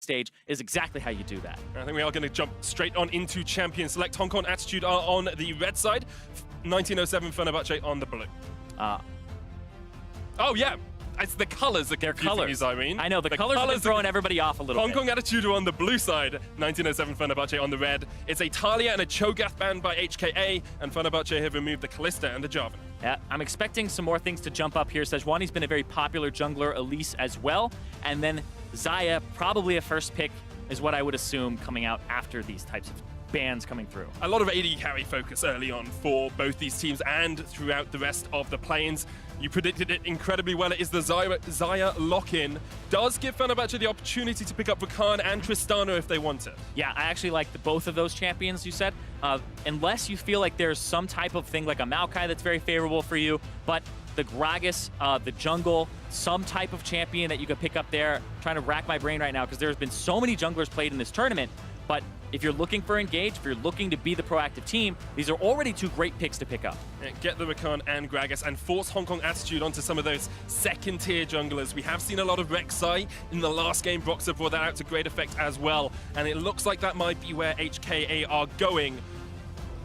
stage is exactly how you do that. I think we are going to jump straight on into Champions. Select Hong Kong Attitude are on the red side, 1907 Fenerbahçe on the blue. Oh yeah, it's the colors that confusing you, Irene. I know, the colors have been throwing everybody off a little bit. Hong Kong Attitude are on the blue side, 1907 Fenerbahçe on the red. It's a Talia and a Cho'Gath banned by HKA, and Fenerbahçe have removed the Callista and the Jarvan. Yeah, I'm expecting some more things to jump up here. Sejuani's been a very popular jungler, Elise as well. And then Xayah, probably a first pick, is what I would assume coming out after these types of bans coming through. A lot of AD carry focus early on for both these teams and throughout the rest of the play-ins. You predicted it incredibly well. It is the Xayah lock-in. Does give Fenerbahçe the opportunity to pick up Rakan and Tristana if they want it. Yeah, I actually like both of those champions you said. Unless you feel like there's some type of thing like a Maokai that's very favorable for you, but the Gragas, the jungle, some type of champion that you could pick up there. I'm trying to rack my brain right now because there's been so many junglers played in this tournament. But if you're looking for engage, if you're looking to be the proactive team, these are already two great picks to pick up. Get the Rakan and Gragas and force Hong Kong Attitude onto some of those second-tier junglers. We have seen a lot of Rek'Sai in the last game. Broxah brought that out to great effect as well. And it looks like that might be where HKA are going.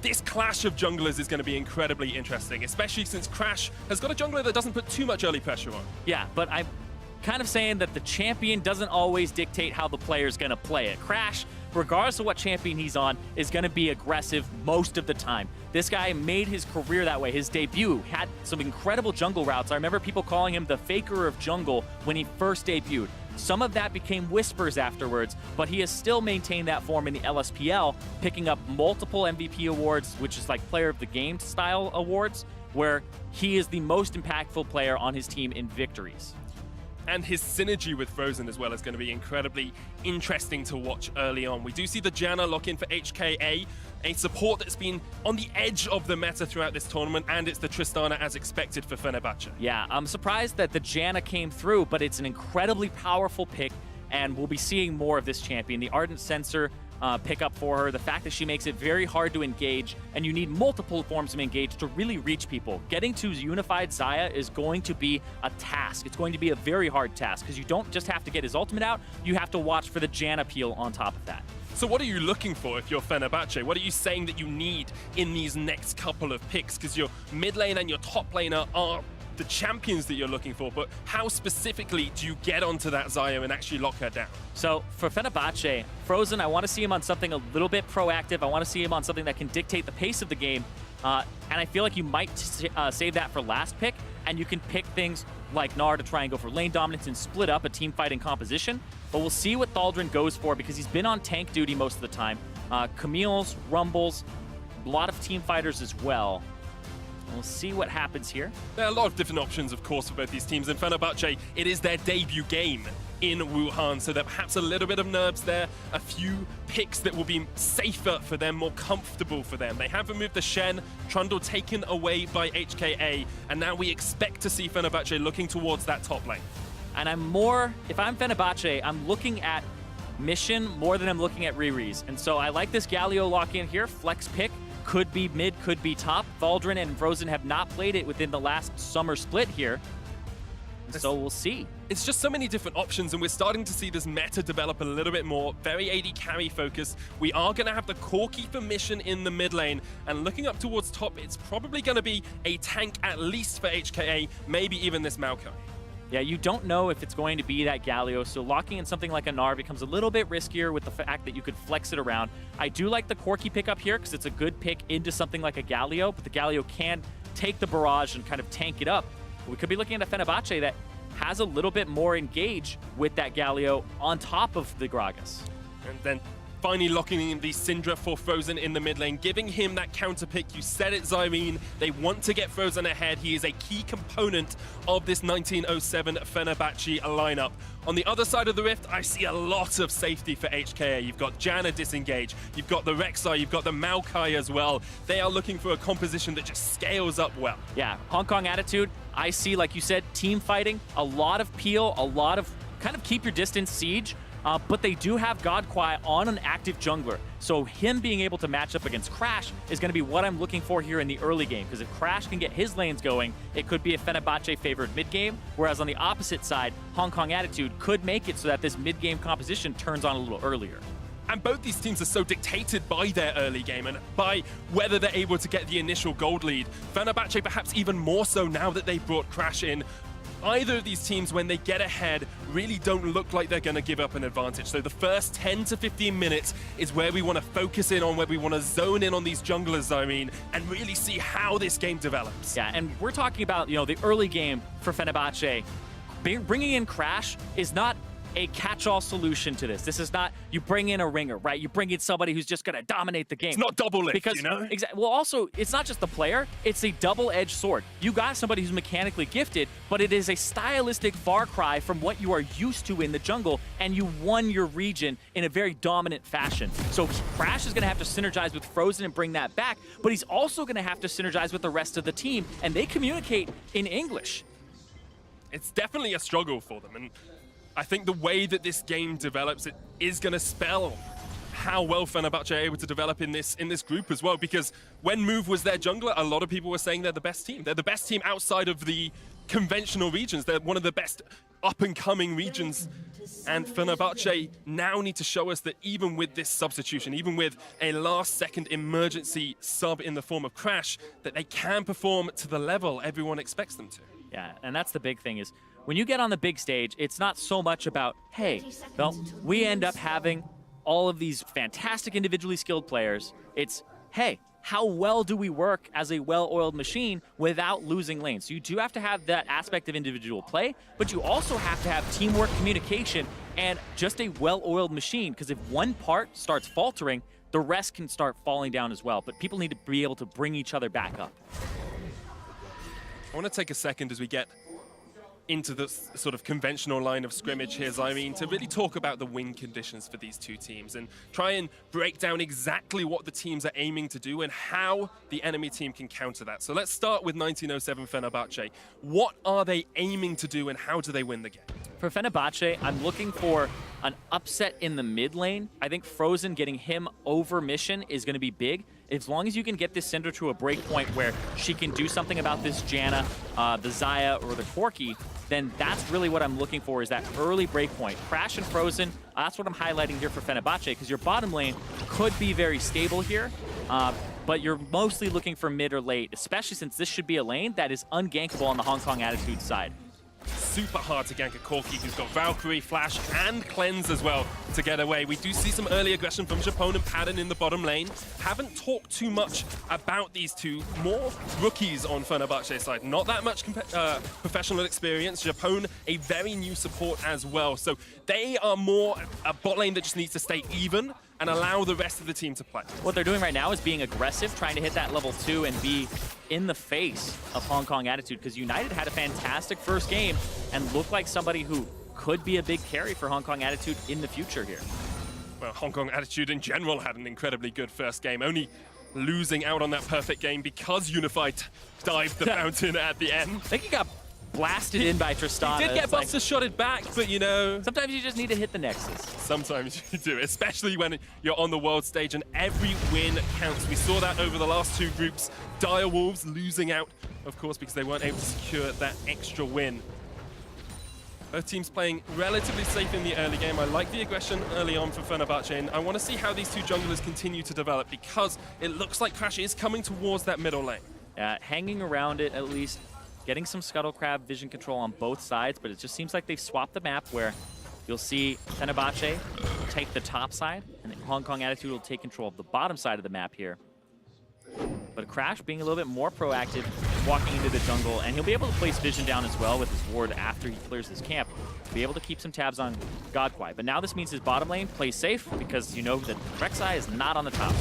This clash of junglers is going to be incredibly interesting, especially since Crash has got a jungler that doesn't put too much early pressure on. Yeah, but I'm kind of saying that the champion doesn't always dictate how the player's going to play it. Crash, regardless of what champion he's on, is going to be aggressive most of the time. This guy made his career that way. His debut had some incredible jungle routes. I remember people calling him the faker of jungle when he first debuted. Some of that became whispers afterwards, but he has still maintained that form in the LSPL, picking up multiple MVP awards, which is like player of the game style awards, where he is the most impactful player on his team in victories. And his synergy with Frozen as well is going to be incredibly interesting to watch early on. We do see the Janna lock in for HKA, a support that's been on the edge of the meta throughout this tournament, and it's the Tristana as expected for Fenerbahçe. Yeah, I'm surprised that the Janna came through, but it's an incredibly powerful pick, and we'll be seeing more of this champion. The Ardent Sensor pickup for her, the fact that she makes it very hard to engage, and you need multiple forms of engage to really reach people. Getting to unified Xayah is going to be a task. It's going to be a very hard task, because you don't just have to get his ultimate out, you have to watch for the Janna peel on top of that. So what are you looking for if you're Fenerbahçe? What are you saying that you need in these next couple of picks? Because your mid lane and your top laner are the champions that you're looking for, but how specifically do you get onto that Xayah and actually lock her down? So for Fenerbahçe, Frozen, I want to see him on something a little bit proactive. I want to see him on something that can dictate the pace of the game. And I feel like you might save that for last pick, and you can pick things like Gnar to try and go for lane dominance and split up a team fighting composition. But we'll see what Thaldrn goes for, because he's been on tank duty most of the time. Camille's, Rumbles, a lot of team fighters as well. We'll see what happens here. There are a lot of different options, of course, for both these teams. And Fenerbahçe, it is their debut game in Wuhan, so there perhaps a little bit of nerves there, a few picks that will be safer for them, more comfortable for them. They have removed the Shen, Trundle taken away by HKA, and now we expect to see Fenerbahçe looking towards that top lane. And if I'm Fenerbahçe, I'm looking at mission more than I'm looking at Riri's. And so I like this Galio lock-in here, flex pick. Could be mid, could be top. Thaldrn and Frozen have not played it within the last summer split here. So we'll see. It's just so many different options, and we're starting to see this meta develop a little bit more. Very AD carry focus. We are going to have the Core Keeper mission in the mid lane, and looking up towards top, it's probably going to be a tank at least for HKA, maybe even this Maokai. Yeah, you don't know if it's going to be that Galio, so locking in something like a Gnar becomes a little bit riskier with the fact that you could flex it around. I do like the Corki pickup here because it's a good pick into something like a Galio, but the Galio can take the barrage and kind of tank it up. We could be looking at a Fenerbahçe that has a little bit more engage with that Galio on top of the Gragas. And then finally locking in the Syndra for Frozen in the mid lane, giving him that counter pick. You said it, Zyrene. They want to get Frozen ahead. He is a key component of this 1907 Fenerbahçe lineup. On the other side of the rift, I see a lot of safety for HKA. You've got Janna disengage, you've got the Rek'Sai, you've got the Maokai as well. They are looking for a composition that just scales up well. Yeah, Hong Kong attitude, I see, like you said, team fighting, a lot of peel, a lot of kind of keep your distance siege. but they do have Godquai on an active jungler. So him being able to match up against Crash is going to be what I'm looking for here in the early game, because if Crash can get his lanes going, it could be a Fenerbahçe favored mid game, whereas on the opposite side, Hong Kong Attitude could make it so that this mid game composition turns on a little earlier. And both these teams are so dictated by their early game and by whether they're able to get the initial gold lead. Fenerbahçe perhaps even more so now that they brought Crash in. Either of these teams, when they get ahead, really don't look like they're going to give up an advantage. So the first 10 to 15 minutes is where we want to focus in on, where we want to zone in on these junglers, and really see how this game develops. Yeah, and we're talking about, the early game for Fenerbahçe. Bringing in Crash is not a catch-all solution to this. This is not, you bring in a ringer, right? You bring in somebody who's just going to dominate the game. It's not double lift, because, Exactly. Well, also, it's not just the player, it's a double-edged sword. You got somebody who's mechanically gifted, but it is a stylistic far cry from what you are used to in the jungle, and you won your region in a very dominant fashion. So Crash is going to have to synergize with Frozen and bring that back, but he's also going to have to synergize with the rest of the team, and they communicate in English. It's definitely a struggle for them, and I think the way that this game develops, it is going to spell how well Fenerbahçe are able to develop in this group as well, because when Move was their jungler, a lot of people were saying they're the best team. They're the best team outside of the conventional regions. They're one of the best up-and-coming regions, and Fenerbahçe now need to show us that even with this substitution, even with a last-second emergency sub in the form of Crash, that they can perform to the level everyone expects them to. Yeah, and that's the big thing is, when you get on the big stage, it's not so much about, hey, well, we end up having all of these fantastic individually skilled players. It's, hey, how well do we work as a well-oiled machine without losing lanes? So you do have to have that aspect of individual play, but you also have to have teamwork, communication, and just a well-oiled machine, because if one part starts faltering, the rest can start falling down as well. But people need to be able to bring each other back up. I want to take a second as we get into the sort of conventional line of scrimmage here, to really talk about the win conditions for these two teams and try and break down exactly what the teams are aiming to do and how the enemy team can counter that. So let's start with 1907 Fenerbahçe. What are they aiming to do and how do they win the game? For Fenerbahçe, I'm looking for an upset in the mid lane. I think Frozen getting him over Mission is going to be big. As long as you can get this Cinder to a break point where she can do something about this Janna, the Xayah, or the Corki, then that's really what I'm looking for, is that early break point. Crash and Frozen, that's what I'm highlighting here for Fenerbahçe, because your bottom lane could be very stable here, but you're mostly looking for mid or late, especially since this should be a lane that is ungankable on the Hong Kong Attitude side. Super hard to gank a Corki who's got Valkyrie, Flash, and Cleanse as well to get away. We do see some early aggression from Japone and Padden in the bottom lane. Haven't talked too much about these two. More rookies on Fenerbahçe's side. Not that much professional experience. Japone, a very new support as well. So they are more a bot lane that just needs to stay even and allow the rest of the team to play. What they're doing right now is being aggressive, trying to hit that level 2 and be in the face of Hong Kong Attitude, because United had a fantastic first game and looked like somebody who could be a big carry for Hong Kong Attitude in the future here. Well, Hong Kong Attitude in general had an incredibly good first game, only losing out on that perfect game because Unified dived the fountain at the end. I think he got blasted in by Tristana. He did get Buster shotted back, but sometimes you just need to hit the Nexus. Sometimes you do, especially when you're on the world stage and every win counts. We saw that over the last two groups. Direwolves losing out, of course, because they weren't able to secure that extra win. Both teams playing relatively safe in the early game. I like the aggression early on for Fenerbahçe, and I want to see how these two junglers continue to develop, because it looks like Crash is coming towards that middle lane. Hanging around it at least, getting some Scuttle Crab vision control on both sides, but it just seems like they've swapped the map where you'll see Fenerbahçe take the top side, and then Hong Kong Attitude will take control of the bottom side of the map here. But Crash being a little bit more proactive, walking into the jungle, and he'll be able to place vision down as well with his ward after he clears his camp. Be able to keep some tabs on Godquai. But now this means his bottom lane plays safe, because you know that Rek'Sai is not on the top.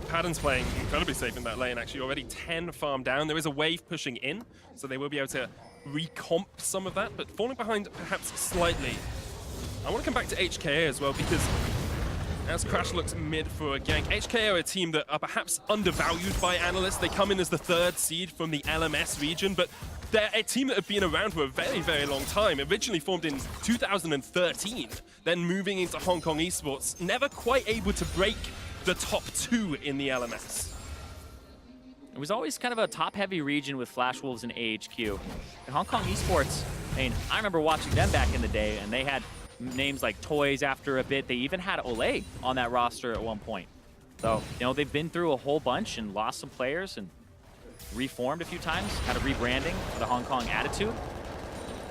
Padden's playing incredibly safe in that lane, actually. Already 10 farm down. There is a wave pushing in, so they will be able to recomp some of that, but falling behind perhaps slightly. I want to come back to HKA as well, because as Crash looks mid for a gank, HKA are a team that are perhaps undervalued by analysts. They come in as the 3rd seed from the LMS region, but They're a team that have been around for a very, very long time. Originally formed in 2013, then moving into Hong Kong Esports, never quite able to break the top 2 in the LMS. It was always kind of a top-heavy region with Flash Wolves and AHQ. And Hong Kong Esports, I mean, I remember watching them back in the day, and they had names like Toys after a bit. They even had Olay on that roster at one point. So, you know, they've been through a whole bunch and lost some players and reformed a few times, had a rebranding for the Hong Kong Attitude.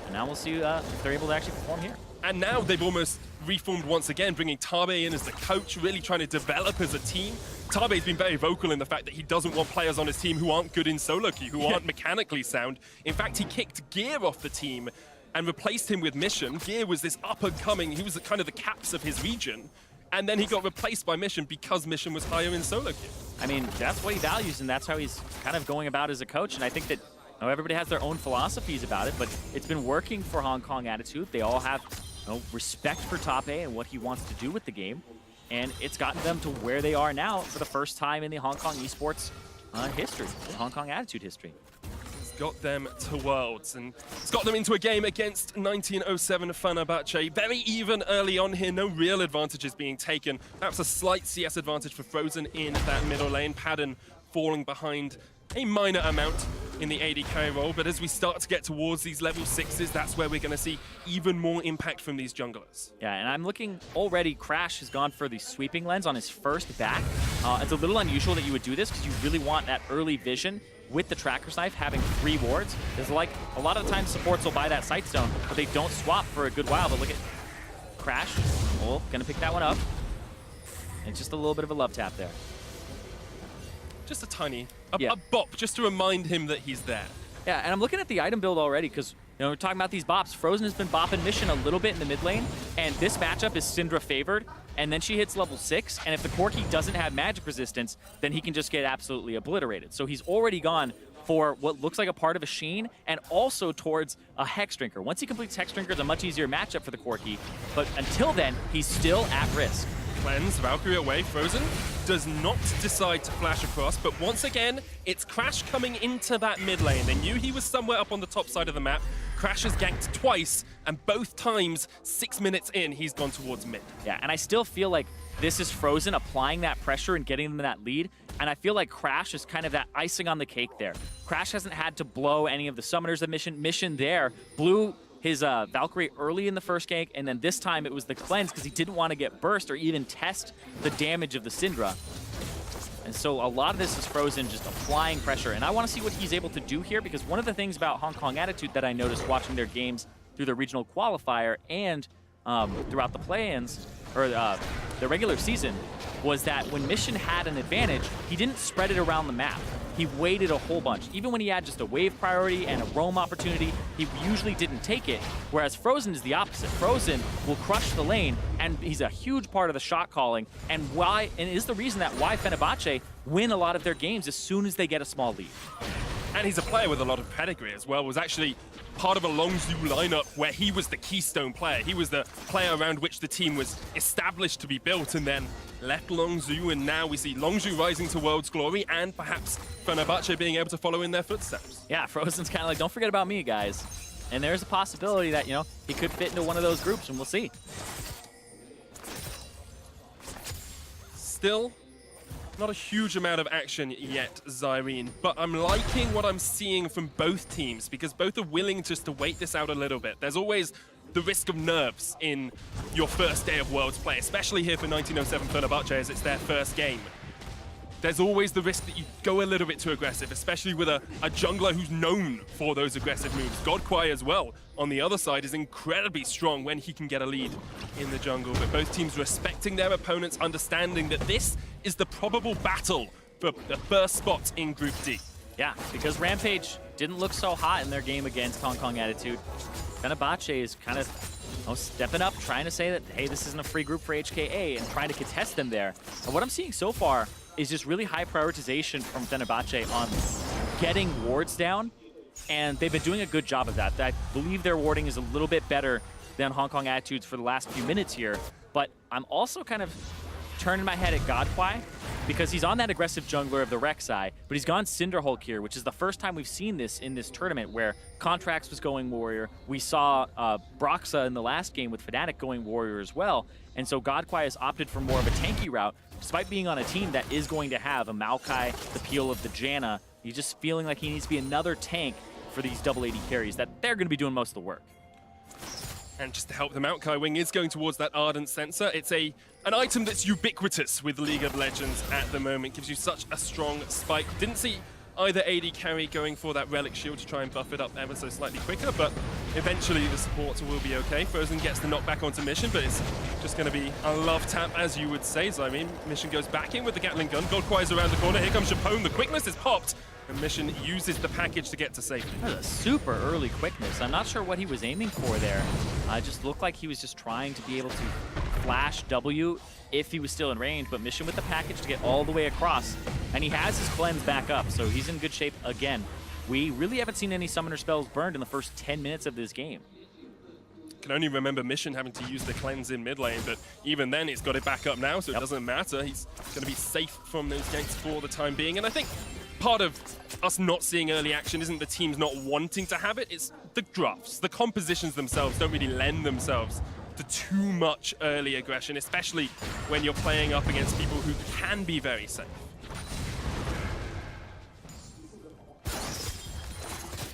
And now we'll see if they're able to actually perform here. And now they've almost reformed once again, bringing Tabe in as the coach, really trying to develop as a team. Tabe's been very vocal in the fact that he doesn't want players on his team who aren't good in solo queue, who aren't mechanically sound. In fact, he kicked Gear off the team and replaced him with Mission. Gear was this up-and-coming, he was kind of the caps of his region. And then he got replaced by Mission because Mission was higher in solo queue. I mean, that's what he values, and that's how he's kind of going about as a coach. And I think that everybody has their own philosophies about it, but it's been working for Hong Kong Attitude. They all have respect for Tabe and what he wants to do with the game. And it's gotten them to where they are now for the first time in the Hong Kong Esports history, the Hong Kong Attitude history. It's got them to Worlds, and it's got them into a game against 1907 Fenerbahçe. Very even early on here, no real advantages being taken. Perhaps a slight CS advantage for Frozen in that middle lane. Padden falling behind a minor amount in the AD carry role, but as we start to get towards these level 6s, that's where we're going to see even more impact from these junglers. Yeah, and I'm looking already, Crash has gone for the sweeping lens on his first back. It's a little unusual that you would do this because you really want that early vision with the Tracker's Knife having 3 wards. There's like, a lot of the time supports will buy that Sight Stone, but they don't swap for a good while. But look at Crash, gonna pick that one up. And just a little bit of a love tap there. Just a tiny, a bop, just to remind him that he's there. Yeah, and I'm looking at the item build already because, we're talking about these bops. Frozen has been bopping Mission a little bit in the mid lane, and this matchup is Syndra favored, and then she hits level 6, and if the Corki doesn't have magic resistance, then he can just get absolutely obliterated. So he's already gone for what looks like a part of a Sheen, and also towards a Hex Drinker. Once he completes Hex Drinker, it's a much easier matchup for the Corki, but until then, he's still at risk. Cleanse, Valkyrie away, Frozen does not decide to flash across, but once again, it's Crash coming into that mid lane. They knew he was somewhere up on the top side of the map. Crash has ganked twice, and both times, 6 minutes in, he's gone towards mid. Yeah, and I still feel like this is Frozen applying that pressure and getting them that lead, and I feel like Crash is kind of that icing on the cake there. Crash hasn't had to blow any of the summoners of Mission there, blew his Valkyrie early in the first gank, and then this time it was the cleanse because he didn't want to get burst or even test the damage of the Syndra. And so a lot of this is Frozen just applying pressure, and I want to see what he's able to do here, because one of the things about Hong Kong Attitude that I noticed watching their games through the regional qualifier and throughout the play-ins, or the regular season, was that when Mission had an advantage, he didn't spread it around the map. He waited a whole bunch. Even when he had just a wave priority and a roam opportunity, he usually didn't take it, whereas Frozen is the opposite. Frozen will crush the lane, and he's a huge part of the shot calling, and is the reason that why Fenerbahçe win a lot of their games as soon as they get a small lead. And he's a player with a lot of pedigree as well, was actually part of a Longzhu lineup where he was the keystone player. He was the player around which the team was established to be built, and then left Longzhu, and now we see Longzhu rising to world's glory, and perhaps Fenerbahçe being able to follow in their footsteps. Yeah, Frozen's kind of like, don't forget about me, guys. And there's a possibility that, he could fit into one of those groups, and we'll see. Still, not a huge amount of action yet, Zyrene, but I'm liking what I'm seeing from both teams, because both are willing just to wait this out a little bit. There's always the risk of nerves in your first day of Worlds play, especially here for 1907 Fenerbahçe as it's their first game. There's always the risk that you go a little bit too aggressive, especially with a jungler who's known for those aggressive moves. Godquai as well, on the other side, is incredibly strong when he can get a lead in the jungle. But both teams respecting their opponents, understanding that this is the probable battle for the first spot in Group D. Yeah, because Rampage didn't look so hot in their game against Hong Kong Attitude. Fenerbahçe is kind of stepping up, trying to say that, hey, this isn't a free group for HKA, and trying to contest them there. And what I'm seeing so far is just really high prioritization from Fenerbahçe on getting wards down, and they've been doing a good job of that. I believe their warding is a little bit better than Hong Kong Attitude's for the last few minutes here, but I'm also kind of turning my head at Godquai because he's on that aggressive jungler of the Rek'Sai, but he's gone Cinderhulk here, which is the first time we've seen this in this tournament where Contracts was going Warrior. We saw Broxa in the last game with Fnatic going Warrior as well, and so Godquai has opted for more of a tanky route, despite being on a team that is going to have a Maokai, the peel of the Janna. He's just feeling like he needs to be another tank for these double AD carries, that they're going to be doing most of the work. And just to help them out, Kaiwing is going towards that Ardent Sensor. It's an item that's ubiquitous with League of Legends at the moment. Gives you such a strong spike. Didn't see either AD carry going for that Relic Shield to try and buff it up ever so slightly quicker, but eventually the support will be okay. Frozen gets the knockback onto Mission, but it's just going to be a love tap, as you would say. So, I mean, Mission goes back in with the Gatling gun. Godquai's around the corner. Here comes Japone. The quickness is popped, and Mission uses the package to get to safety. That was a super early quickness. I'm not sure what he was aiming for there. It just looked like he was just trying to be able to flash W if he was still in range, but Mission with the package to get all the way across. And he has his cleanse back up, so he's in good shape again. We really haven't seen any summoner spells burned in the first 10 minutes of this game. Can only remember Mission having to use the cleanse in mid lane, but even then he's got it back up now, so it doesn't matter. He's going to be safe from those gates for the time being. And I think part of us not seeing early action isn't the teams not wanting to have it, it's the drafts. The compositions themselves don't really lend themselves to too much early aggression, especially when you're playing up against people who can be very safe.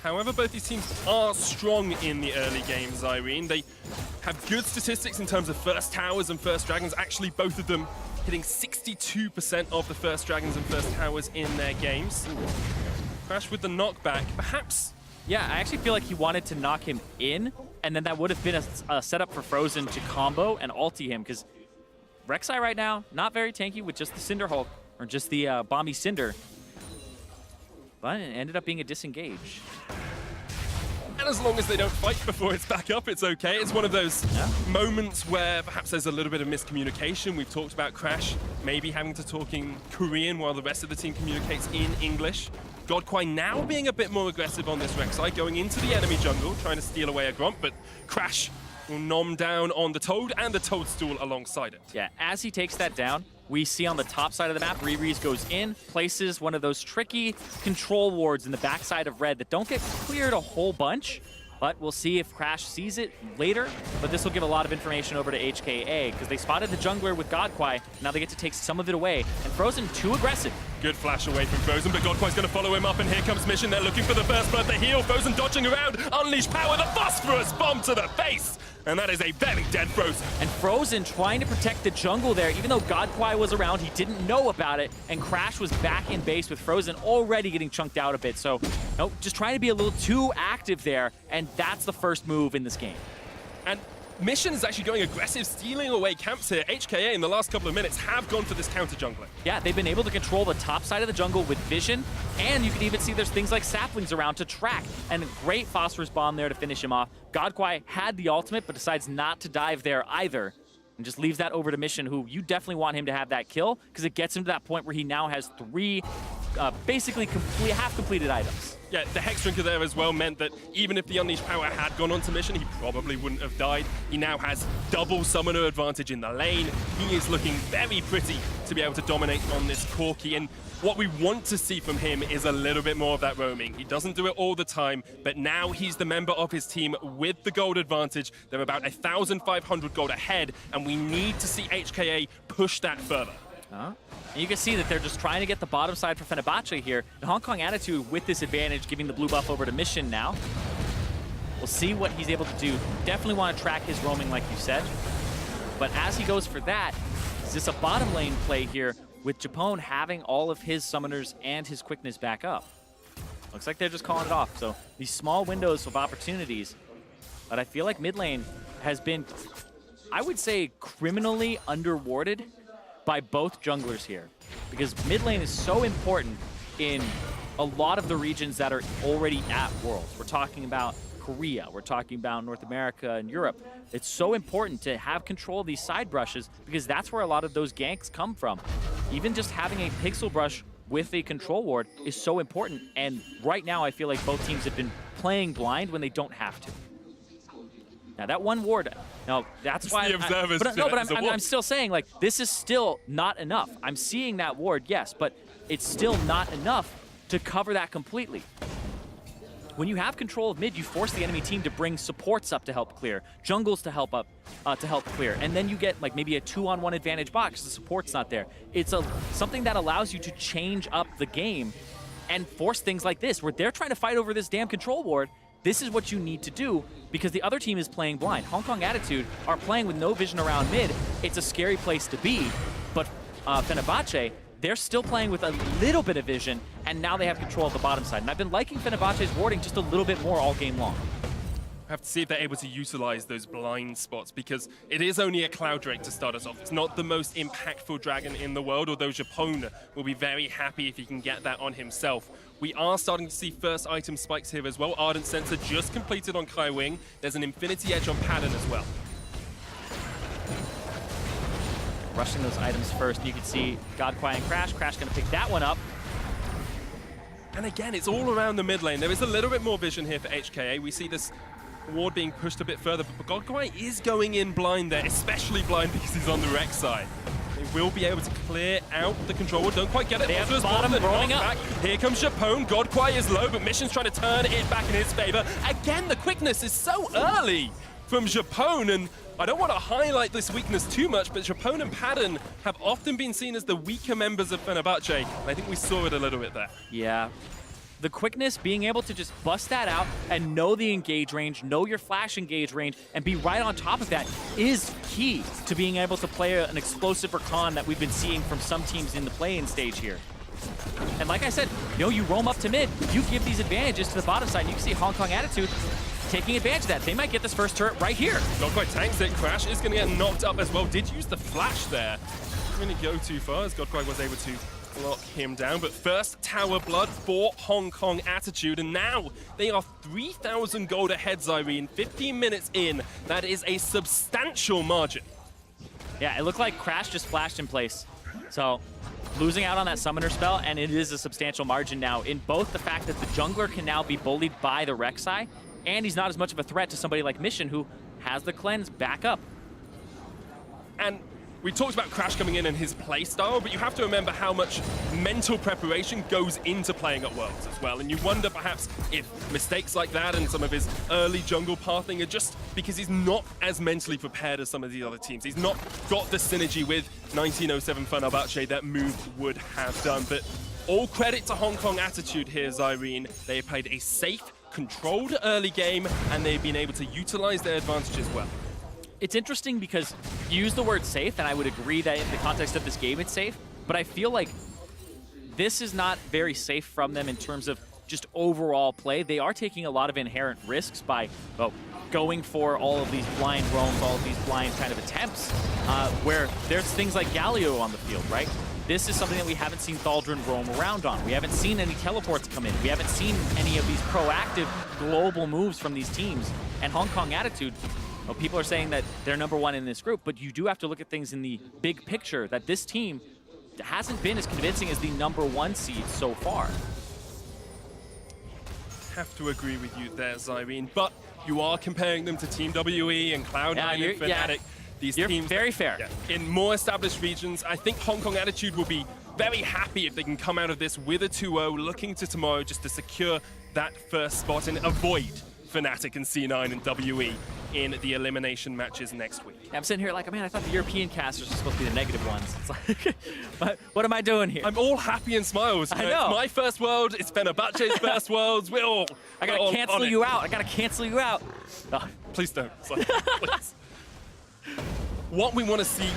However, both these teams are strong in the early games, Irene. They have good statistics in terms of first towers and first dragons. Actually, both of them hitting 62% of the first dragons and first towers in their games. Crash with the knockback, perhaps. Yeah, I actually feel like he wanted to knock him in, and then that would have been a setup for Frozen to combo and ulti him, because Rek'Sai right now, not very tanky with just the Cinderhulk, or just the Bomby Cinder. But it ended up being a disengage. And as long as they don't fight before it's back up, it's okay. It's one of those moments where perhaps there's a little bit of miscommunication. We've talked about Crash maybe having to talk in Korean while the rest of the team communicates in English. Godquai now being a bit more aggressive on this Rek'Sai, going into the enemy jungle, trying to steal away a Gromp, but Crash will nom down on the Toad and the Toadstool alongside it. Yeah, as he takes that down, we see on the top side of the map, Riri's goes in, places one of those tricky control wards in the backside of red that don't get cleared a whole bunch, but we'll see if Crash sees it later. But this will give a lot of information over to HKA, because they spotted the jungler with Godquai. Now they get to take some of it away, and Frozen too aggressive. Good flash away from Frozen, but Godquai's going to follow him up, and here comes Mission. They're looking for the first blood, the heal. Frozen dodging around, unleash power, the phosphorus bomb to the face. And that is a very dead Frozen. And Frozen trying to protect the jungle there, even though Godquai was around, he didn't know about it, and Crash was back in base with Frozen already getting chunked out a bit. So, nope, just trying to be a little too active there, and that's the first move in this game. And Mission is actually going aggressive, stealing away camps here. HKA in the last couple of minutes have gone for this counter jungler. Yeah, they've been able to control the top side of the jungle with vision, and you can even see there's things like saplings around to track, and a great phosphorus bomb there to finish him off. Godquai had the ultimate, but decides not to dive there either, and just leaves that over to Mission, who you definitely want him to have that kill, because it gets him to that point where he now has three basically half-completed items. Yeah, the Hex Drinker there as well meant that even if the Unleashed Power had gone onto Mission, he probably wouldn't have died. He now has double summoner advantage in the lane. He is looking very pretty to be able to dominate on this Corki, and what we want to see from him is a little bit more of that roaming. He doesn't do it all the time, but now he's the member of his team with the gold advantage. They're about 1,500 gold ahead, and we need to see HKA push that further. And you can see that they're just trying to get the bottom side for Fenerbahçe here. The Hong Kong Attitude with this advantage, giving the blue buff over to Mission now. We'll see what he's able to do. Definitely want to track his roaming like you said. But as he goes for that, is this a bottom lane play here with Japone having all of his summoners and his quickness back up? Looks like they're just calling it off. So these small windows of opportunities. But I feel like mid lane has been, I would say, criminally underwarded by both junglers here, because mid lane is so important in a lot of the regions that are already at Worlds. We're talking about Korea, we're talking about North America and Europe. It's so important to have control of these side brushes, because that's where a lot of those ganks come from. Even just having a pixel brush with a control ward is so important, and right now I feel like both teams have been playing blind when they don't have to. Now that one ward No, that's why. The observers. I'm still saying, like, this is still not enough. I'm seeing that ward, yes, but it's still not enough to cover that completely. When you have control of mid, you force the enemy team to bring supports up to help clear, jungles to help up to help clear, and then you get like maybe a 2-on-1 advantage bot because the support's not there. It's something that allows you to change up the game and force things like this, where they're trying to fight over this damn control ward. This is what you need to do because the other team is playing blind. Hong Kong Attitude are playing with no vision around mid. It's a scary place to be, but Fenerbahçe, they're still playing with a little bit of vision, and now they have control of the bottom side. And I've been liking Fenerbahçe's warding just a little bit more all game long. Have to see if they're able to utilize those blind spots, because it is only a Cloud Drake to start us off. It's not the most impactful dragon in the world, although Japon will be very happy if he can get that on himself. We are starting to see first item spikes here as well. Ardent Sensor just completed on Kai Wing. There's an Infinity Edge on Pattern as well. Rushing those items first. You can see Godquai and Crash. Crash going to pick that one up. And again, it's all around the mid lane. There is a little bit more vision here for HKA. We see this ward being pushed a bit further, but Godquai is going in blind there, especially blind because he's on the wreck side. They will be able to clear out the control ward. Don't quite get it. They have the bottom rolling up. Here comes Japon. Godquai is low, but Mission's trying to turn it back in his favor. Again, the quickness is so early from Japon, and I don't want to highlight this weakness too much, but Japon and Pattern have often been seen as the weaker members of Fenerbahçe, and I think we saw it a little bit there. Yeah. The quickness, being able to just bust that out and know the engage range, know your flash engage range, and be right on top of that is key to being able to play an explosive recon that we've been seeing from some teams in the play-in stage here. And like I said, you roam up to mid, you give these advantages to the bottom side, and you can see Hong Kong Attitude taking advantage of that. They might get this first turret right here. Godquai tanks it. Crash is going to get knocked up as well. Did use the flash there. Didn't really go too far as Godquai was able to lock him down. But first tower blood for Hong Kong Attitude, and now they are 3,000 gold ahead, Zyrene. 15 minutes in. That is a substantial margin. Yeah, it looked like Crash just flashed in place. So losing out on that summoner spell, and it is a substantial margin now in both the fact that the jungler can now be bullied by the Rek'Sai, and he's not as much of a threat to somebody like Mission, who has the cleanse back up. And we talked about Crash coming in and his play style, but you have to remember how much mental preparation goes into playing at Worlds as well. And you wonder perhaps if mistakes like that and some of his early jungle pathing are just because he's not as mentally prepared as some of the other teams. He's not got the synergy with 1907 Fenerbahçe that Move would have done. But all credit to Hong Kong Attitude here, Zyrene. They played a safe, controlled early game, and they've been able to utilize their advantage as well. It's interesting because you use the word safe, and I would agree that in the context of this game it's safe, but I feel like this is not very safe from them in terms of just overall play. They are taking a lot of inherent risks by going for all of these blind roams, all of these blind kind of attempts, where there's things like Galio on the field, right? This is something that we haven't seen Thaldrun roam around on. We haven't seen any teleports come in. We haven't seen any of these proactive global moves from these teams. And Hong Kong Attitude, people are saying that they're #1 in this group, but you do have to look at things in the big picture, that this team hasn't been as convincing as the #1 seed so far. Have to agree with you there, Zyrene, but you are comparing them to Team WE and Cloud9 and Fnatic. These teams, very fair. Yeah, in more established regions, I think Hong Kong Attitude will be very happy if they can come out of this with a 2-0, looking to tomorrow just to secure that first spot and avoid Fnatic and C9 and WE in the elimination matches next week. I'm sitting here like, man, I thought the European casters were supposed to be the negative ones. It's like, what am I doing here? I'm all happy and smiles. I know. It's my first world. It's Fenerbahce's first worlds. I gotta cancel you out. I gotta cancel you out. Oh, please don't. Please. What we want to see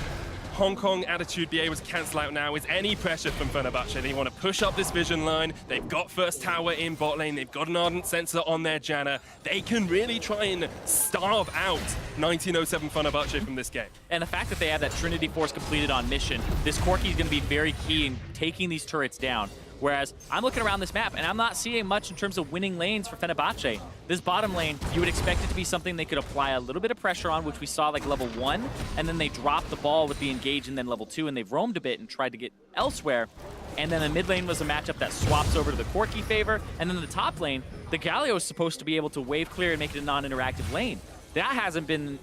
Hong Kong Attitude be able to cancel out now is any pressure from Fenerbahce. They want to push up this vision line. They've got first tower in bot lane. They've got an Ardent Sensor on their Janna. They can really try and starve out 1907 Fenerbahce from this game. And the fact that they have that Trinity Force completed on Mission, this Corki is going to be very key in taking these turrets down. Whereas I'm looking around this map and I'm not seeing much in terms of winning lanes for Fenerbahce. This bottom lane, you would expect it to be something they could apply a little bit of pressure on, which we saw like level 1, and then they dropped the ball with the engage and then level 2, and they've roamed a bit and tried to get elsewhere. And then the mid lane was a matchup that swaps over to the Corki favor, and then the top lane, the Galio is supposed to be able to wave clear and make it a non-interactive lane. That hasn't been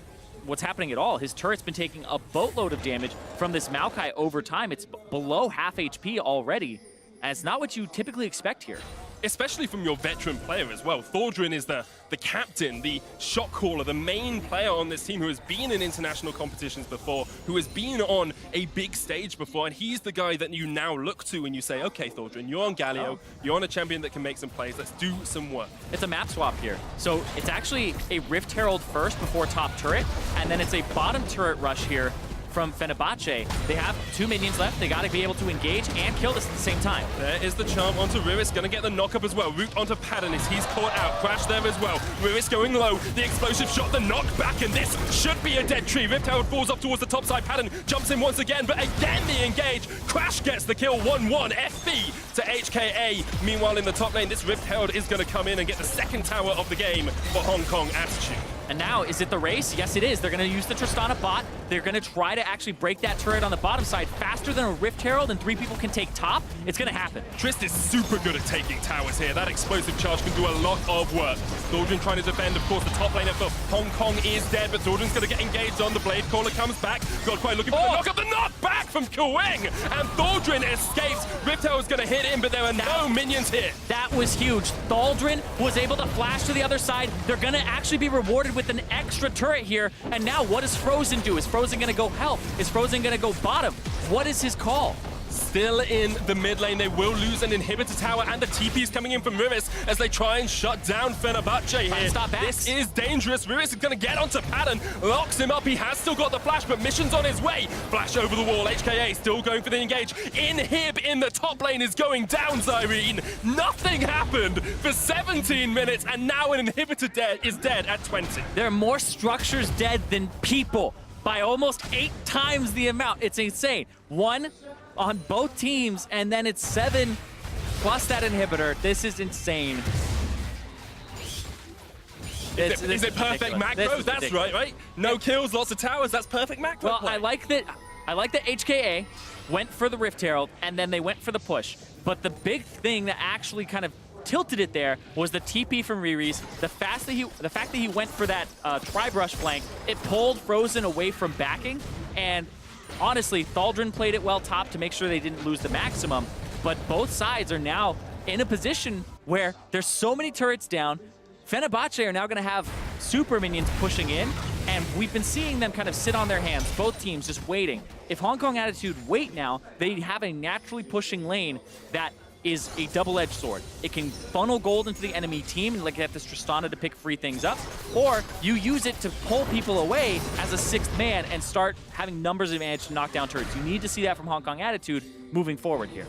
what's happening at all. His turret's been taking a boatload of damage from this Maokai over time. It's below half HP already, and it's not what you typically expect here. Especially from your veteran player as well. Thordrin is the captain, the shot caller, the main player on this team who has been in international competitions before, who has been on a big stage before, and he's the guy that you now look to and you say, okay, Thordrin, you're on Galio, you're on a champion that can make some plays, let's do some work. It's a map swap here. So it's actually a Rift Herald first before top turret, and then it's a bottom turret rush here from Fenerbahçe. They have 2 minions left. They got to be able to engage and kill this at the same time. There is the charm onto Riris, gonna get the knock-up as well. Root onto Padden as he's caught out. Crash there as well. Riris going low. The explosive shot, the knockback, and this should be a dead tree. Rift Herald falls up towards the top side. Padden jumps in once again, but again the engage. Crash gets the kill, 1-1. FB to HKA. Meanwhile, in the top lane, this Rift Herald is gonna come in and get the second tower of the game for Hong Kong Attitude. And now, is it the race? Yes, it is. They're going to use the Tristana bot. They're going to try to actually break that turret on the bottom side faster than a Rift Herald, and 3 people can take top. It's going to happen. Trist is super good at taking towers here. That explosive charge can do a lot of work. Thordrin trying to defend, of course, the top laner for Hong Kong is dead, but Thordrin's going to get engaged on. The Blade Caller comes back. Godquite looking for the knock-up. The knock-back from Kuwing! And Thordrin escapes. Rift Herald's going to hit him, but there are no minions here. That was huge. Thaldrin was able to flash to the other side. They're going to actually be rewarded with an extra turret here. And now what does Frozen do? Is Frozen going to go help? Is Frozen going to go bottom? What is his call? Still in the mid lane, they will lose an inhibitor tower, and the TP's coming in from Riris as they try and shut down Fenerbahçe here. Stop this is dangerous. Riris is going to get onto Padden, locks him up. He has still got the flash, but Mission's on his way. Flash over the wall. HKA still going for the engage. Inhib in the top lane is going down, Zyrene. Nothing happened for 17 minutes, and now an inhibitor is dead at 20. There are more structures dead than people by almost 8 times the amount. It's insane. 1 on both teams, and then it's 7 plus that inhibitor. This is insane. Is it perfect macro? That's right? No kills, lots of towers. That's perfect macro. Well, play. I like that HKA went for the Rift Herald, and then they went for the push. But the big thing that actually kind of tilted it there was the TP from Riris. The fact that he went for that tri-brush flank, it pulled Frozen away from backing, and honestly, Thaldrin played it well top to make sure they didn't lose the maximum, but both sides are now in a position where there's so many turrets down. Fenerbahçe are now going to have super minions pushing in, and we've been seeing them kind of sit on their hands, both teams just waiting. If Hong Kong Attitude wait now, they have a naturally pushing lane that is a double-edged sword. It can funnel gold into the enemy team and like get this Tristana to pick free things up, or you use it to pull people away as a 6th man and start having numbers advantage to knock down turrets. You need to see that from Hong Kong Attitude moving forward here.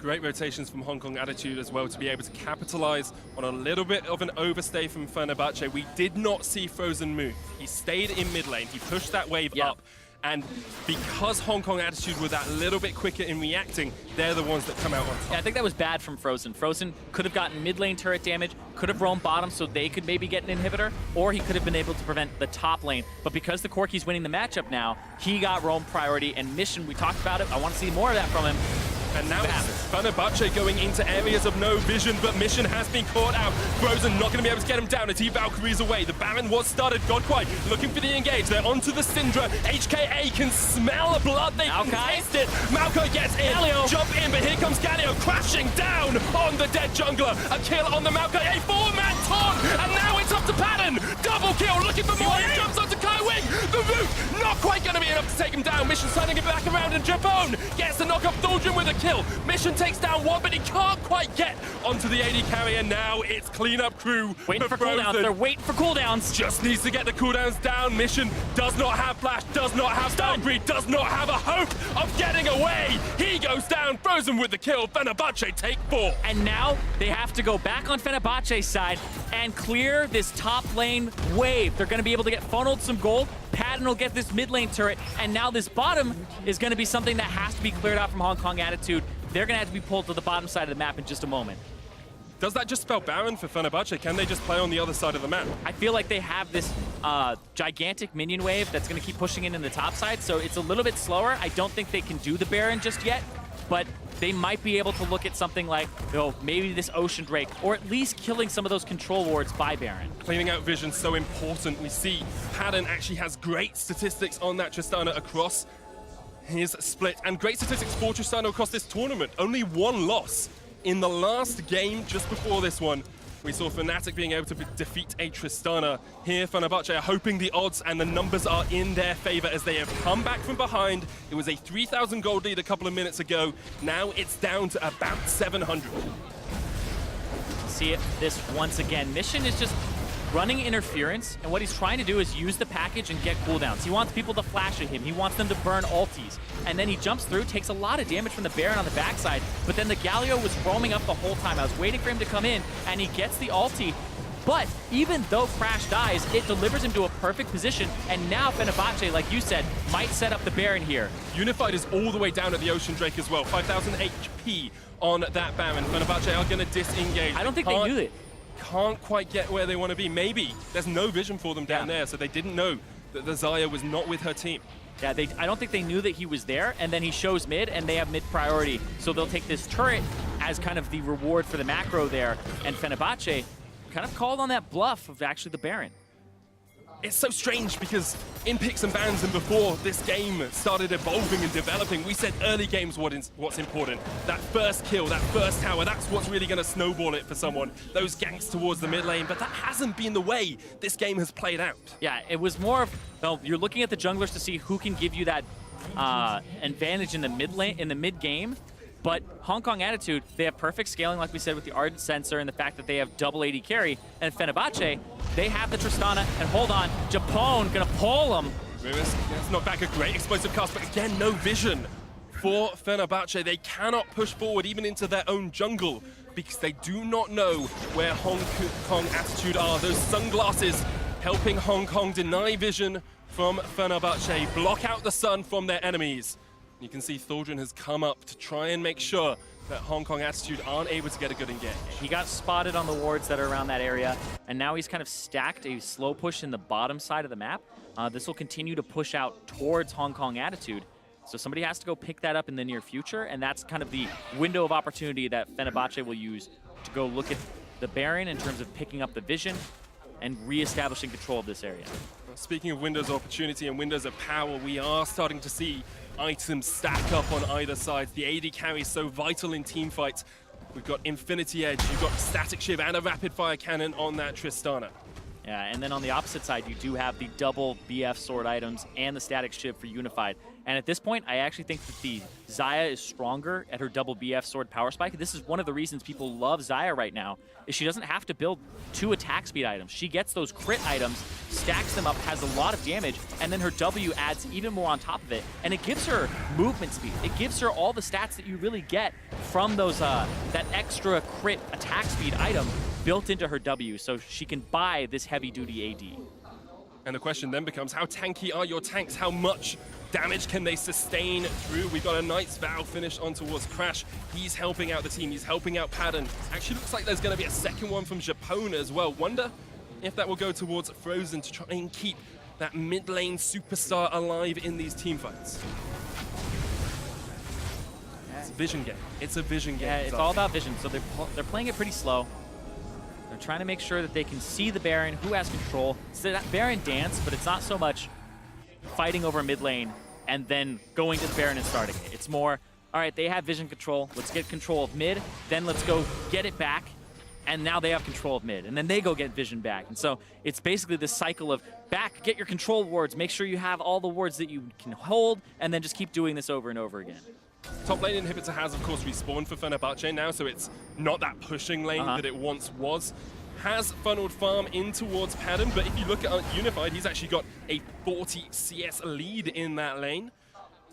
Great rotations from Hong Kong Attitude as well to be able to capitalize on a little bit of an overstay from Fenerbahçe. We did not see Frozen move. He stayed in mid lane. He pushed that wave up. And because Hong Kong Attitude were that little bit quicker in reacting, they're the ones that come out on top. Yeah, I think that was bad from Frozen. Frozen could have gotten mid lane turret damage, could have roamed bottom so they could maybe get an inhibitor, or he could have been able to prevent the top lane. But because the Corki's winning the matchup now, he got roam priority, and Mission, we talked about it. I want to see more of that from him. And now it's Fenerbahçe going into areas of no vision, but Mission has been caught out. Frozen not going to be able to get him down as he Valkyries away. The Baron was started. Godquite looking for the engage. They're onto the Syndra. HKA can smell the blood. They can taste it. Maokai gets in. Galio. Jump in, but here comes Galio crashing down on the dead jungler. A kill on the Maokai. A 4-man taunt. And now it's up to Padden. Double kill. Looking for more. He jumps onto Kaiwing. The root not quite going to be enough to take him down. Mission's turning it back around, and Japone gets the knock up Thordrin with a kill. Mission takes down 1, but he can't quite get onto the AD carrier. Now it's cleanup crew. Waiting for cooldowns. They're waiting for cooldowns. Just needs to get the cooldowns down. Mission does not have flash, does not have Valkyrie, does not have a hope of getting away. He goes down. Frozen with the kill. Fenerbahçe take 4. And now they have to go back on Fenerbahçe's side and clear this top lane wave. They're going to be able to get funneled some gold. Padden will get this mid lane turret, and now this bottom is going to be something that has to be cleared out from Hong Kong Attitude. They're going to have to be pulled to the bottom side of the map in just a moment. Does that just spell Baron for Fenerbahçe? Can they just play on the other side of the map? I feel like they have this gigantic minion wave that's going to keep pushing in the top side, so it's a little bit slower. I don't think they can do the Baron just yet, but they might be able to look at something like, maybe this Ocean Drake, or at least killing some of those control wards by Baron. Cleaning out vision so important. We see Padden actually has great statistics on that Tristana across his split, and great statistics for Tristana across this tournament. Only one loss in the last game just before this one. We saw Fnatic being able to defeat a Tristana. Here, Fenerbahçe are hoping the odds and the numbers are in their favor as they have come back from behind. It was a 3,000 gold lead a couple of minutes ago. Now it's down to about 700. See this once again. Mission is just running interference, and what he's trying to do is use the package and get cooldowns. He wants people to flash at him. He wants them to burn ultis. And then he jumps through, takes a lot of damage from the Baron on the backside, but then the Galio was roaming up the whole time. I was waiting for him to come in, and he gets the ulti. But even though Crash dies, it delivers him to a perfect position, and now Fenerbahçe, like you said, might set up the Baron here. Unified is all the way down at the Ocean Drake as well. 5,000 HP on that Baron. Fenerbahçe are going to disengage. I don't think they knew it. Can't quite get where they want to be. Maybe there's no vision for them down there, so they didn't know that the Xayah was not with her team. Yeah, I don't think they knew that he was there, and then he shows mid, and they have mid priority. So they'll take this turret as kind of the reward for the macro there, and Fenerbahçe kind of called on that bluff of actually the Baron. It's so strange because in picks and bans and before this game started evolving and developing, we said early games what's important. That first kill, that first tower, that's what's really going to snowball it for someone. Those ganks towards the mid lane, but that hasn't been the way this game has played out. Yeah, it was more of, well, you're looking at the junglers to see who can give you that advantage in the mid lane, in the mid game. But Hong Kong Attitude, they have perfect scaling, like we said, with the Ardent Sensor and the fact that they have double AD carry. And Fenerbahçe, they have the Tristana, and hold on, Japone gonna pull them. It's not back a great explosive cast, but again, no vision for Fenerbahçe. They cannot push forward even into their own jungle because they do not know where Hong Kong Attitude are. Those sunglasses helping Hong Kong deny vision from Fenerbahçe, block out the sun from their enemies. You can see Thaldrun has come up to try and make sure that Hong Kong Attitude aren't able to get a good engage. He got spotted on the wards that are around that area, and now he's kind of stacked a slow push in the bottom side of the map. This will continue to push out towards Hong Kong Attitude. So somebody has to go pick that up in the near future, and that's kind of the window of opportunity that Fenerbahçe will use to go look at the Baron in terms of picking up the vision and re-establishing control of this area. Speaking of windows of opportunity and windows of power, we are starting to see items stack up on either side. The AD carry is so vital in team fights. We've got Infinity Edge, you've got Static Shiv and a Rapid Fire Cannon on that Tristana. Yeah, and then on the opposite side, you do have the double BF sword items and the Static Shiv for Unified. And at this point, I actually think that the Xayah is stronger at her double BF sword power spike. This is one of the reasons people love Xayah right now, is she doesn't have to build 2 attack speed items. She gets those crit items, stacks them up, has a lot of damage, and then her W adds even more on top of it. And it gives her movement speed. It gives her all the stats that you really get from those that extra crit attack speed item built into her W, so she can buy this heavy-duty AD. And the question then becomes, how tanky are your tanks? How much damage can they sustain through? We've got a Knight's Vow finished on towards Crash. He's helping out the team. He's helping out Padden. Actually looks like there's going to be a second one from Japone as well. Wonder if that will go towards Frozen to try and keep that mid lane superstar alive in these team fights. It's a vision game. It's a vision game. Yeah, it's all about vision. So they're playing it pretty slow. They're trying to make sure that they can see the Baron, who has control. It's that Baron dance, but it's not so much fighting over mid lane and then going to the Baron and starting it. It's more, all right, they have vision control. Let's get control of mid. Then let's go get it back. And now they have control of mid. And then they go get vision back. And so it's basically this cycle of back, get your control wards, make sure you have all the wards that you can hold, and then just keep doing this over and over again. Top lane inhibitor has, of course, respawned for Fenerbahçe now, so it's not that pushing lane that it once was. Has funneled farm in towards Padden, but if you look at Unified, he's actually got a 40 CS lead in that lane.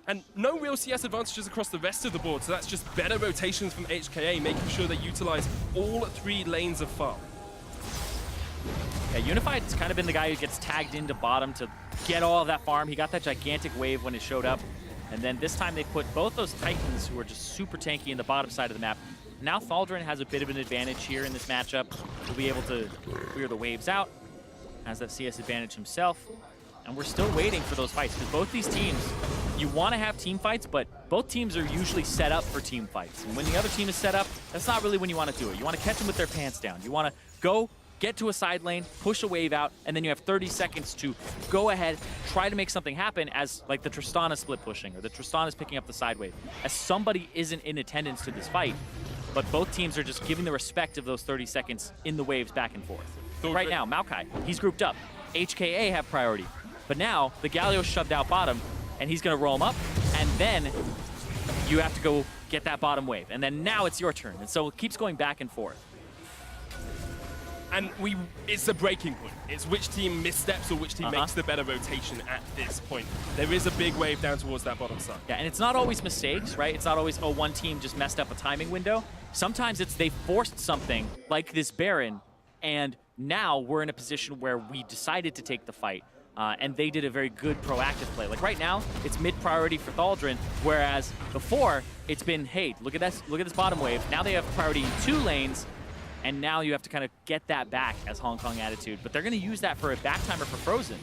And no real CS advantages across the rest of the board, so that's just better rotations from HKA, making sure they utilize all 3 lanes of farm. Yeah, Unified's kind of been the guy who gets tagged into bottom to get all of that farm. He got that gigantic wave when it showed up. And then this time they put both those Titans, who are just super tanky, in the bottom side of the map. Now Thaldrun has a bit of an advantage here in this matchup. He'll be able to clear the waves out, has that CS advantage himself. And we're still waiting for those fights, because both these teams you want to have team fights, but both teams are usually set up for team fights. And when the other team is set up, that's not really when you want to do it. You want to catch them with their pants down. You want to go, get to a side lane, push a wave out, and then you have 30 seconds to go ahead, try to make something happen as like the Tristana split pushing or the Tristana is picking up the side wave. As somebody isn't in attendance to this fight, but both teams are just giving the respect of those 30 seconds in the waves back and forth. Right now, Maokai, he's grouped up. HKA have priority. But now, the Galio's shoved out bottom, and he's going to roll him up, and then you have to go get that bottom wave. And then now it's your turn. And so it keeps going back and forth. And it's a breaking point. It's which team missteps or which team makes the better rotation at this point. There is a big wave down towards that bottom side. Yeah, and it's not always mistakes, right? It's not always, oh, one team just messed up a timing window. Sometimes it's they forced something like this Baron, and now we're in a position where we decided to take the fight, and they did a very good proactive play. Like right now, it's mid-priority for Thaldrin, whereas before, it's been, hey, look at this bottom wave. Now they have priority in 2 lanes, and now you have to kind of get that back as Hong Kong Attitude. But they're going to use that for a back timer for Frozen.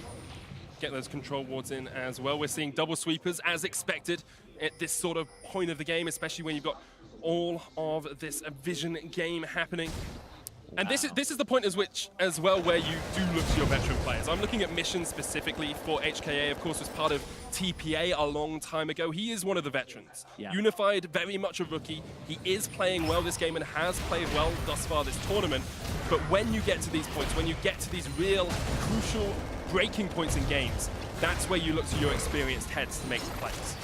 Get those control wards in as well. We're seeing double sweepers as expected at this sort of point of the game, especially when you've got all of this vision game happening. And this is the point as well where you do look to your veteran players. I'm looking at missions specifically for HKA, of course, was part of TPA a long time ago. He is one of the veterans. Yeah. Unified, very much a rookie. He is playing well this game and has played well thus far this tournament. But when you get to these points, when you get to these real crucial breaking points in games, that's where you look to your experienced heads to make the plays.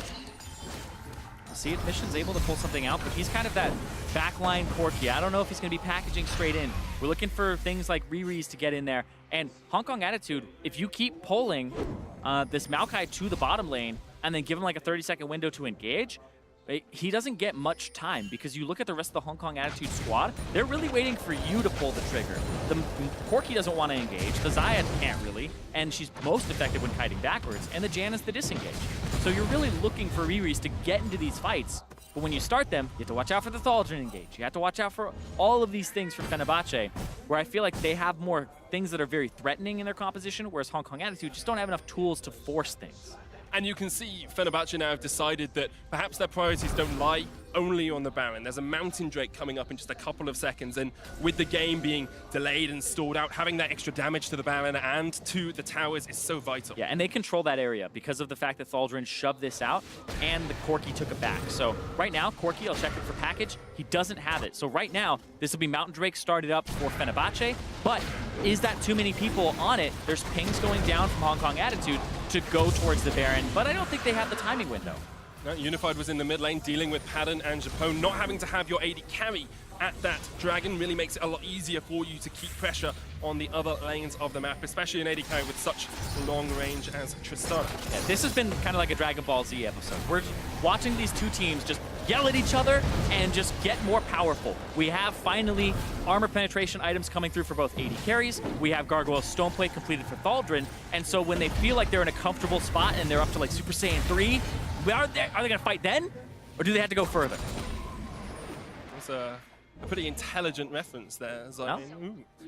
See if Mission's able to pull something out, but he's kind of that backline Corky. I don't know if he's going to be packaging straight in. We're looking for things like Riri's to get in there. And Hong Kong Attitude, if you keep pulling this Maokai to the bottom lane and then give him like a 30-second window to engage, he doesn't get much time because you look at the rest of the Hong Kong Attitude squad, they're really waiting for you to pull the trigger. The Corky doesn't want to engage, the Xayah can't really, and she's most effective when kiting backwards, and the Jan is the disengage. So you're really looking for Riri's to get into these fights, but when you start them, you have to watch out for the Thaldrin engage. You have to watch out for all of these things from Fenerbahçe, where I feel like they have more things that are very threatening in their composition, whereas Hong Kong Attitude just don't have enough tools to force things. And you can see Fenerbahçe now have decided that perhaps their priorities don't lie only on the Baron. There's a Mountain Drake coming up in just a couple of seconds, and with the game being delayed and stalled out, having that extra damage to the Baron and to the towers is so vital. Yeah, and they control that area because of the fact that Thaldrin shoved this out and the Corky took it back. So right now, Corky, I'll check it for package. He doesn't have it. So right now, this will be Mountain Drake started up for Fenerbahçe, but is that too many people on it? There's pings going down from Hong Kong Attitude to go towards the Baron, but I don't think they have the timing window. No, Unified was in the mid lane dealing with Padden and Japone. Not having to have your AD carry at that Dragon really makes it a lot easier for you to keep pressure on the other lanes of the map, especially an AD carry with such long range as Tristana. Yeah, this has been kind of like a Dragon Ball Z episode. We're watching these two teams just yell at each other and just get more powerful. We have finally armor penetration items coming through for both AD carries. We have Gargoyle's Stoneplate completed for Thaldrin, and so when they feel like they're in a comfortable spot and they're up to like Super Saiyan 3, are they going to fight then? Or do they have to go further? It's a pretty intelligent reference there. No?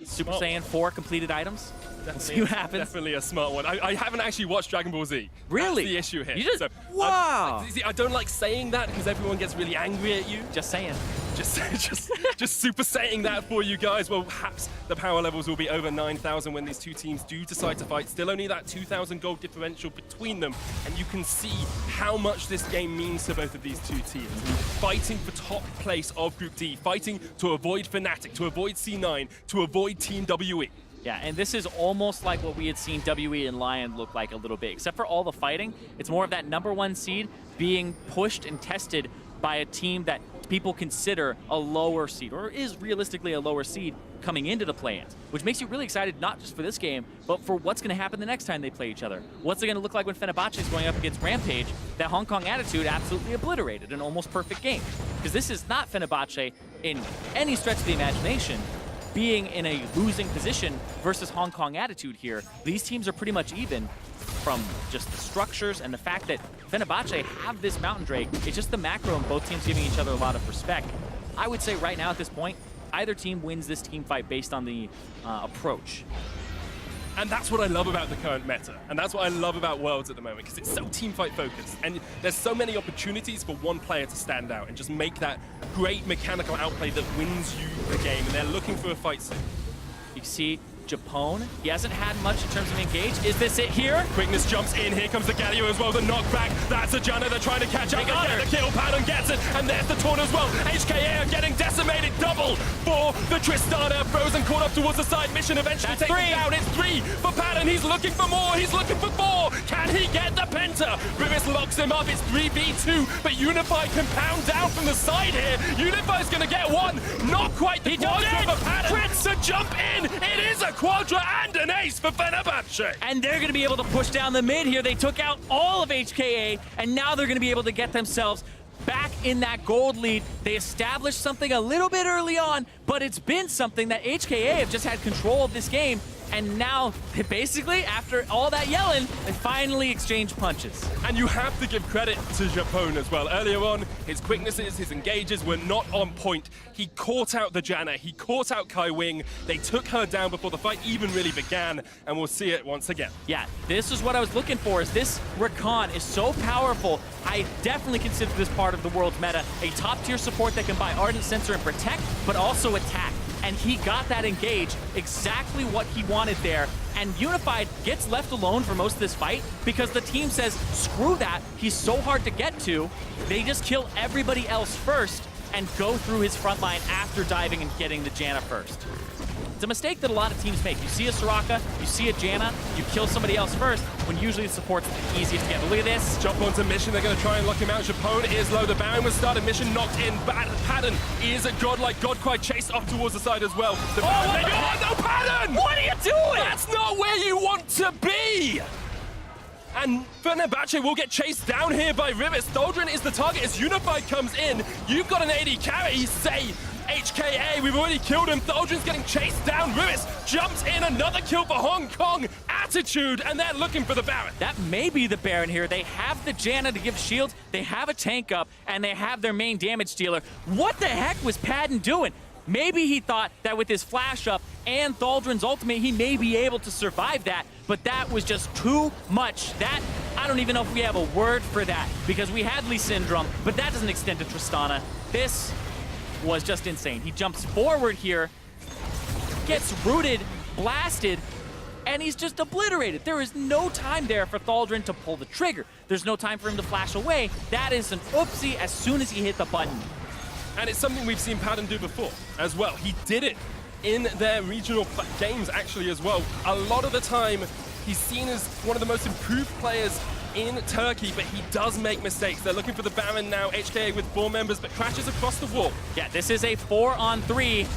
Super Saiyan 4 completed items? We'll see what happens. Definitely a smart one. I haven't actually watched Dragon Ball Z. Really? That's the issue here. You just, so, wow. I don't like saying that because everyone gets really angry at you. Just saying. Just super saying that for you guys. Well, perhaps the power levels will be over 9,000 when these two teams do decide to fight. Still only that 2,000 gold differential between them. And you can see how much this game means to both of these two teams. Fighting for top place of Group D. Fighting to avoid Fnatic, to avoid C9, to avoid Team WE. Yeah, and this is almost like what we had seen WE and Lion look like a little bit. Except for all the fighting, it's more of that #1 seed being pushed and tested by a team that people consider a lower seed, or is realistically a lower seed coming into the play-ins, which makes you really excited not just for this game, but for what's going to happen the next time they play each other. What's it going to look like when Fenerbahçe is going up against Rampage, that Hong Kong Attitude absolutely obliterated an almost perfect game? Because this is not Fenerbahçe in any stretch of the imagination being in a losing position versus Hong Kong Attitude here. These teams are pretty much even from just the structures and the fact that Fenerbahçe have this Mountain Drake. It's just the macro and both teams giving each other a lot of respect. I would say right now at this point, either team wins this team fight based on the approach. And that's what I love about the current meta. And that's what I love about Worlds at the moment, because it's so teamfight focused. And there's so many opportunities for one player to stand out and just make that great mechanical outplay that wins you the game. And they're looking for a fight soon. You see Japone, he hasn't had much in terms of engage. Is this it here? Quickness jumps in, here comes the Galio as well, the knockback. That's a Janna, they're trying to catch up. They get the kill, Pattern gets it, and there's the taunt as well. HKA are getting decimated, double for the Tristana. Frozen caught up towards the side, mission eventually taken down. It's 3 for Pattern, he's looking for more, he's looking for 4. Can he get the penta? Rivis locks him up, it's 3v2, but Unified can pound down from the side here. Unified's gonna get one, not quite the quadra for Pattern. Crits to jump in, it is a quadra and an ace for Fenerbahçe. And they're going to be able to push down the mid here. They took out all of HKA, and now they're going to be able to get themselves back in that gold lead. They established something a little bit early on, but it's been something that HKA have just had control of this game. And now, basically, after all that yelling, they finally exchange punches. And you have to give credit to Japone as well. Earlier on, his quicknesses, his engages were not on point. He caught out the Janna, he caught out Kai Wing. They took her down before the fight even really began, and we'll see it once again. Yeah, this is what I was looking for, is this Rakan is so powerful. I definitely consider this part of the world's meta. A top-tier support that can buy Ardent Sensor and protect, but also attack. And he got that engage, exactly what he wanted there. And Unified gets left alone for most of this fight because the team says, screw that, he's so hard to get to. They just kill everybody else first and go through his front line after diving and getting the Janna first. It's a mistake that a lot of teams make. You see a Soraka, you see a Janna, you kill somebody else first, when usually the support's the easiest to get. But look at this. Jump onto mission, they're going to try and lock him out. Japone is low, the Baron was started, mission knocked in. Pattern is a godlike, Godquai chased up towards the side as well. The Baron, no, Pattern! What are you doing? That's not where you want to be! And Fenerbahçe will get chased down here by Rivis. Doldrin is the target as Unified comes in. You've got an AD carry, say HKA, we've already killed him. Doldrin's getting chased down. Rivis jumps in, another kill for Hong Kong. Attitude, and they're looking for the Baron. That may be the Baron here. They have the Janna to give shield, they have a tank up, and they have their main damage dealer. What the heck was Padden doing? Maybe he thought that with his flash up and Thaldrin's ultimate, he may be able to survive that, but that was just too much. That, I don't even know if we have a word for that, because we had Lee Syndrome, but that doesn't extend to Tristana. This was just insane. He jumps forward here, gets rooted, blasted, and he's just obliterated. There is no time there for Thaldrin to pull the trigger. There's no time for him to flash away. That is an oopsie as soon as he hit the button. And it's something we've seen Padden do before as well. He did it in their regional games actually as well. A lot of the time, he's seen as one of the most improved players in Turkey, but he does make mistakes. They're looking for the Baron now, HKA with 4 members, but crashes across the wall. Yeah, this is a 4-on-3.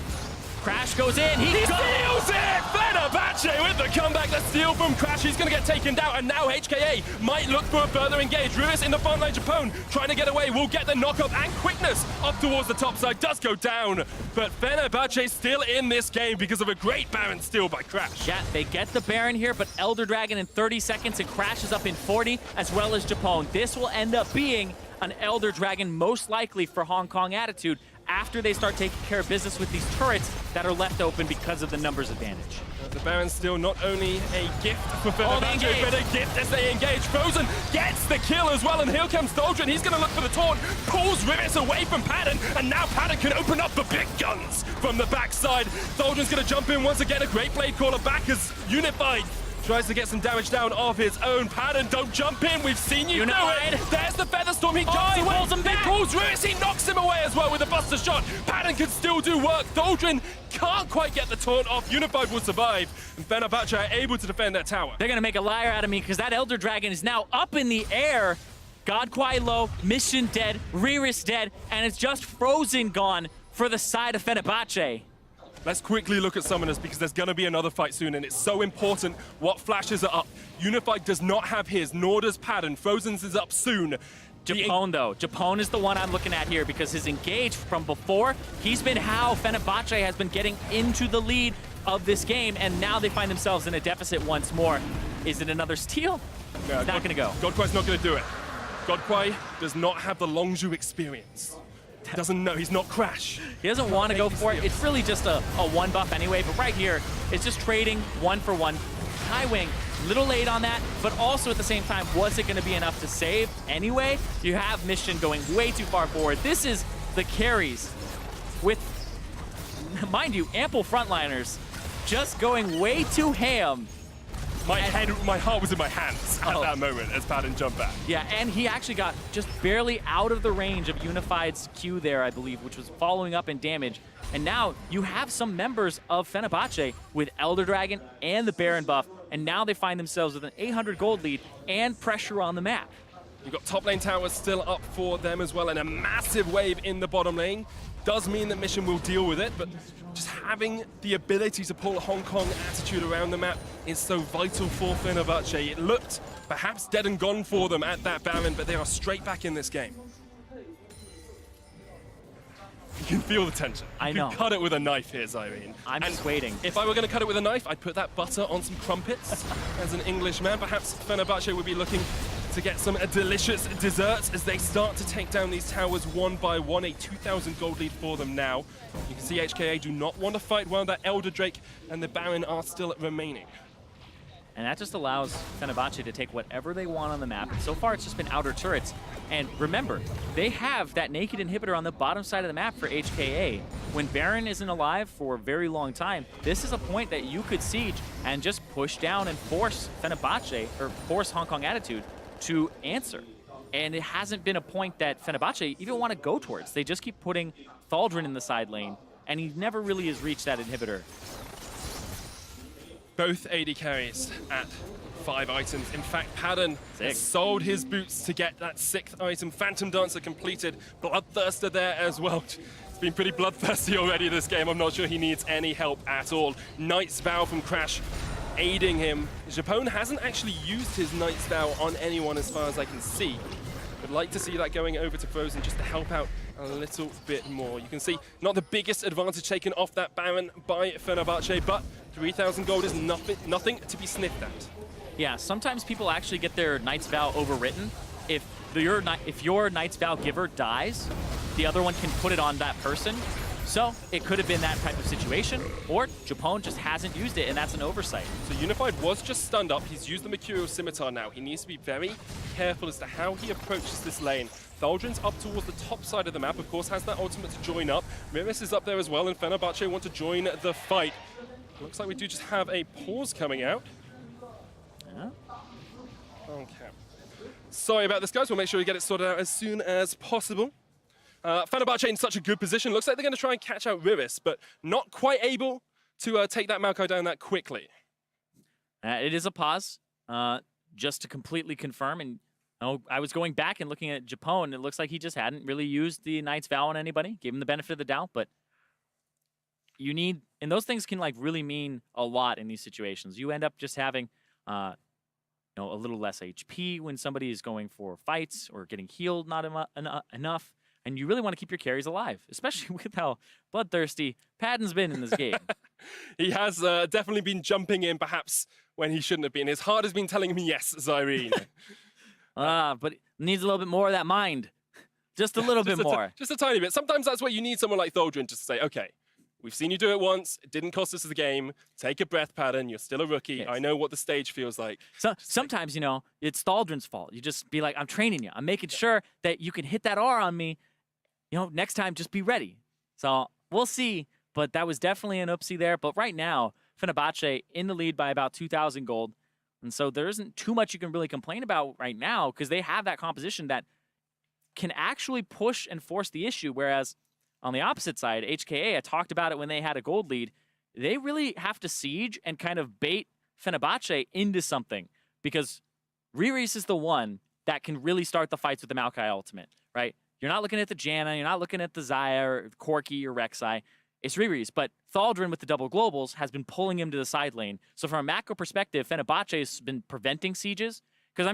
Crash goes in, he steals it! Fenerbahçe with the comeback, the steal from Crash, he's gonna get taken down, and now HKA might look for a further engage. Rivis in the front line, Japone trying to get away, will get the knock-up, and quickness up towards the top side does go down, but Fenerbahçe still in this game because of a great Baron steal by Crash. Yeah, they get the Baron here, but Elder Dragon in 30 seconds and Crash is up in 40, as well as Japone. This will end up being an Elder Dragon, most likely for Hong Kong Attitude, after they start taking care of business with these turrets that are left open because of the numbers advantage. The Baron's still not only a gift for Fenerbahçe, but a gift as they engage. Frozen gets the kill as well, and here comes Doldrin. He's going to look for the taunt, pulls Rivis away from Padden, and now Padden can open up the big guns from the backside. Doldrin's going to jump in once again, a great blade caller back as Unified tries to get some damage down of his own. Padden, don't jump in. We've seen you do it. There's the Featherstorm. He jumps away. Pulls him back. He pulls Rivis. He knocks him away as well with a buster shot. Padden can still do work. Doldrin can't quite get the taunt off. Unified will survive. And Fenerbahçe are able to defend that tower. They're going to make a liar out of me because that Elder Dragon is now up in the air. Godquai low, Mission dead, Riris dead, and it's just Frozen gone for the side of Fenerbahçe. Let's quickly look at Summoners because there's going to be another fight soon, and it's so important what flashes are up. Unified does not have his, nor does Padden. Frozen's is up soon. Japone, though. Japone is the one I'm looking at here because his engage from before, he's been how Fenerbahçe has been getting into the lead of this game, and now they find themselves in a deficit once more. Is it another steal? No, it's not going to go. Godquai's not going to do it. Godquai does not have the Longzhu experience. Doesn't know, he's not Crash. He doesn't want to go for it. It's really just a one buff anyway, but right here, it's just trading one for one. high wing, little late on that, but also at the same time, was it going to be enough to save anyway? You have Mission going way too far forward. This is the carries with, mind you, ample frontliners just going way too ham. My heart was in my hands at that moment as Padden jumped back. Yeah, and he actually got just barely out of the range of Unified's Q there, I believe, which was following up in damage. And now you have some members of Fenerbahçe with Elder Dragon and the Baron buff, and now they find themselves with an 800 gold lead and pressure on the map. You've got top lane towers still up for them as well, and a massive wave in the bottom lane. Does mean that Mission will deal with it, but just having the ability to pull Hong Kong attitude around the map is so vital for Fenerbahçe. It looked perhaps dead and gone for them at that Baron, but they are straight back in this game. You can feel the tension. I know. You can cut it with a knife here, Zyrene. I'm just waiting. If I were going to cut it with a knife, I'd put that butter on some crumpets. As an Englishman, perhaps Fenerbahçe would be looking to get some delicious desserts as they start to take down these towers one by one. A 2,000 gold lead for them now. You can see HKA do not want to fight while that Elder Drake and the Baron are still remaining. And that just allows Fenerbahçe to take whatever they want on the map. So far, it's just been outer turrets. And remember, they have that naked inhibitor on the bottom side of the map for HKA. When Baron isn't alive for a very long time, this is a point that you could siege and just push down and force Fenerbahçe, or force Hong Kong Attitude to answer. And it hasn't been a point that Fenerbahçe even want to go towards. They just keep putting Thaldrun in the side lane, and he never really has reached that inhibitor. Both AD carries at 5 items. In fact, Padden has sold his boots to get that 6th item. Phantom Dancer completed. Bloodthirster there as well. It's been pretty bloodthirsty already this game. I'm not sure he needs any help at all. Knight's Vow from Crash aiding him. Japone hasn't actually used his Knight's Vow on anyone as far as I can see. Would like to see that going over to Frozen just to help out a little bit more. You can see not the biggest advantage taken off that Baron by Fenerbahçe, but 3,000 gold is nothing to be sniffed at. Yeah, sometimes people actually get their Knight's Vow overwritten. If your Knight's Vow giver dies, the other one can put it on that person. So it could have been that type of situation, or Japone just hasn't used it, and that's an oversight. So Unified was just stunned up. He's used the Mercurial Scimitar now. He needs to be very careful as to how he approaches this lane. Thaldrun's up towards the top side of the map, of course, has that ultimate to join up. Miris is up there as well, and Fenerbahçe want to join the fight. Looks like we do just have a pause coming out. Yeah. Okay. Sorry about this, guys. We'll make sure we get it sorted out as soon as possible. Fenerbahçe in such a good position. Looks like they're going to try and catch out Riris, but not quite able to take that Maokai down that quickly. It is a pause, just to completely confirm. And I was going back and looking at Japone. It looks like he just hadn't really used the Knight's Vow on anybody. Gave him the benefit of the doubt, but you need, and those things can like really mean a lot in these situations. You end up just having, a little less HP when somebody is going for fights or getting healed not enough. And you really want to keep your carries alive, especially with how bloodthirsty Padden's been in this game. He has definitely been jumping in, perhaps, when he shouldn't have been. His heart has been telling him yes, Zyrene. But it needs a little bit more of that mind. Just a little bit more. Just a tiny bit. Sometimes that's what you need someone like Thaldrun just to say, okay, we've seen you do it once. It didn't cost us the game. Take a breath, Padden. You're still a rookie. Yes. I know what the stage feels like. So sometimes, it's Thaldrun's fault. You just be like, I'm training you. I'm making sure that you can hit that R on me. Next time, just be ready. So we'll see, but that was definitely an oopsie there. But right now, Fenerbahçe in the lead by about 2,000 gold. And so there isn't too much you can really complain about right now because they have that composition that can actually push and force the issue. Whereas on the opposite side, HKA, I talked about it when they had a gold lead, they really have to siege and kind of bait Fenerbahçe into something because Riris is the one that can really start the fights with the Maokai ultimate, right? You're not looking at the Janna, you're not looking at the Xayah or Corki or Rek'Sai. It's Riris, but Thaldrun with the double globals has been pulling him to the side lane. So from a macro perspective, Fenerbahçe has been preventing sieges. Because,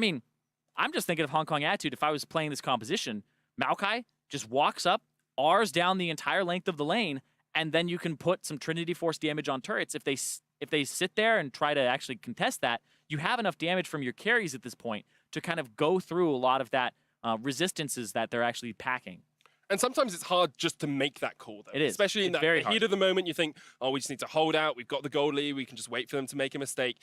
I'm just thinking of Hong Kong Attitude. If I was playing this composition, Maokai just walks up, R's down the entire length of the lane, and then you can put some Trinity Force damage on turrets. If they sit there and try to actually contest that, you have enough damage from your carries at this point to kind of go through a lot of that resistances that they're actually packing. And sometimes it's hard just to make that call, though. It is. Especially in the heat of the moment, you think, oh, we just need to hold out. We've got the goal lead. We can just wait for them to make a mistake.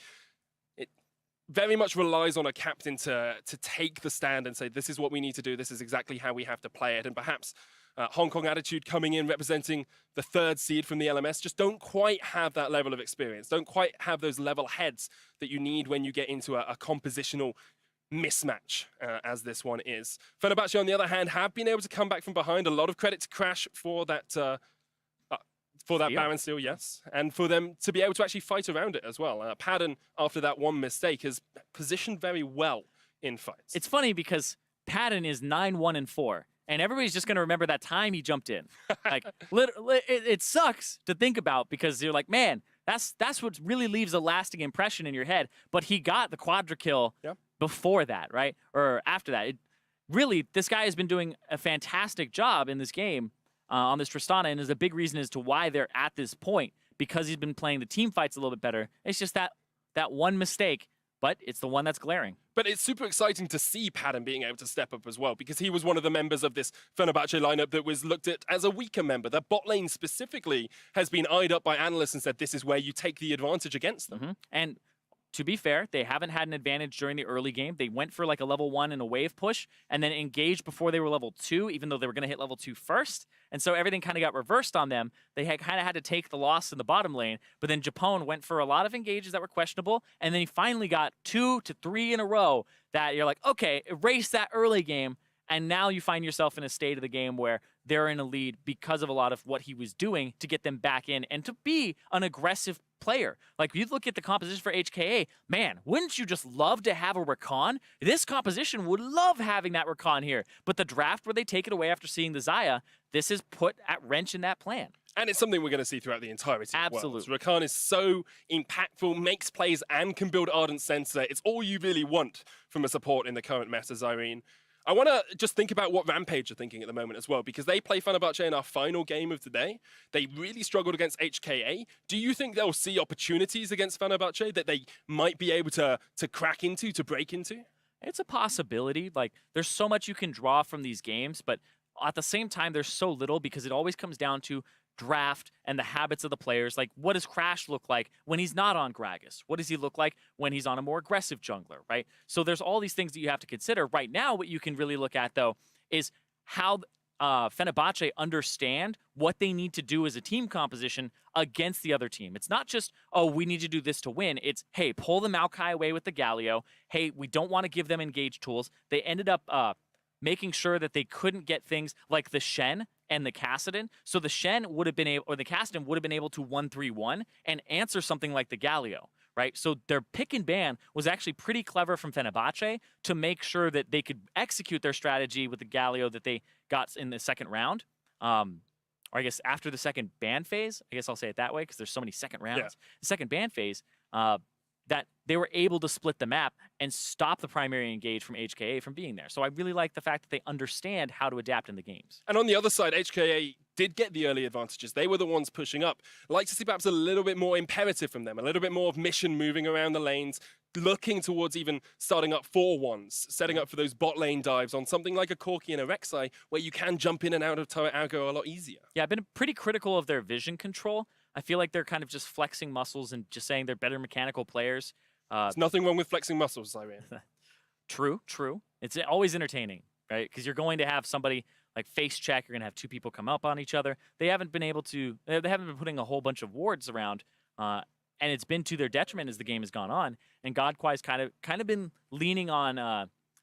very much relies on a captain to take the stand and say, this is what we need to do, this is exactly how we have to play it. And perhaps Hong Kong Attitude coming in, representing the 3rd seed from the LMS, just don't quite have that level of experience, don't quite have those level heads that you need when you get into a compositional mismatch, as this one is. Fenerbahçe, on the other hand, have been able to come back from behind. A lot of credit to Crash for that Baron steal, yes, and for them to be able to actually fight around it as well. Padden, after that one mistake, has positioned very well in fights. It's funny because Padden is 9-1-4, and everybody's just going to remember that time he jumped in. Like, literally, it sucks to think about because you're like, man, that's what really leaves a lasting impression in your head. But he got the quadra kill before that, right? Or after that. Really, this guy has been doing a fantastic job in this game on this Tristana, and is a big reason as to why they're at this point, because he's been playing the team fights a little bit better. It's just that one mistake, but it's the one that's glaring. But it's super exciting to see Padden being able to step up as well, because he was one of the members of this Fenerbahçe lineup that was looked at as a weaker member. The bot lane specifically has been eyed up by analysts and said this is where you take the advantage against them. And to be fair, they haven't had an advantage during the early game. They went for like a level 1 and a wave push, and then engaged before they were level 2, even though they were going to hit level 2 first. And so everything kind of got reversed on them. They had kind of had to take the loss in the bottom lane, but then Japone went for a lot of engages that were questionable, and then he finally got 2 to 3 in a row that you're like, okay, erase that early game, and now you find yourself in a state of the game where they're in a lead because of a lot of what he was doing to get them back in and to be an aggressive player. Like, you look at the composition for HKA, man, wouldn't you just love to have a Rakan? This composition would love having that Rakan here. But the draft where they take it away after seeing the Xayah, this is put at wrench in that plan. And it's something we're going to see throughout the entirety of Absolutely. Worlds. Rakan is so impactful, makes plays, and can build Ardent Sensor. It's all you really want from a support in the current meta, Zyrene. I want to just think about what Rampage are thinking at the moment as well, because they play Fenerbahçe in our final game of today. They really struggled against HKA. Do you think they'll see opportunities against Fenerbahçe that they might be able to crack into, to break into? It's a possibility. Like, there's so much you can draw from these games, but at the same time, there's so little, because it always comes down to draft and the habits of the players. Like, what does Crash look like when he's not on Gragas? What does he look like when he's on a more aggressive jungler, right? So there's all these things that you have to consider. Right now, what you can really look at, though, is how Fenerbahçe understand what they need to do as a team composition against the other team. It's not just, oh, we need to do this to win. It's, hey, pull the Maokai away with the Galio. Hey, we don't want to give them engage tools. They ended up making sure that they couldn't get things like the Shen and the Kassadin. So the Shen would have been able, or the Kassadin would have been able to 1-3-1 and answer something like the Galio, right? So their pick and ban was actually pretty clever from Fenerbahçe to make sure that they could execute their strategy with the Galio that they got in the second round. Or I guess after the second ban phase, I guess I'll say it that way because there's so many second rounds. Yeah. The second ban phase, that they were able to split the map and stop the primary engage from HKA from being there. So I really like the fact that they understand how to adapt in the games. And on the other side, HKA did get the early advantages. They were the ones pushing up. I'd like to see perhaps a little bit more imperative from them, a little bit more of mission moving around the lanes, looking towards even starting up 4-1s, setting up for those bot lane dives on something like a Corki and a Rek'Sai, where you can jump in and out of turret aggro a lot easier. Yeah, I've been pretty critical of their vision control. I feel like they're kind of just flexing muscles and just saying they're better mechanical players. There's nothing wrong with flexing muscles, Zyrene. True. It's always entertaining, right? Because you're going to have somebody like face check. You're going to have two people come up on each other. They haven't been able to. They haven't been putting a whole bunch of wards around, and it's been to their detriment as the game has gone on. And Godquai's kind of been leaning on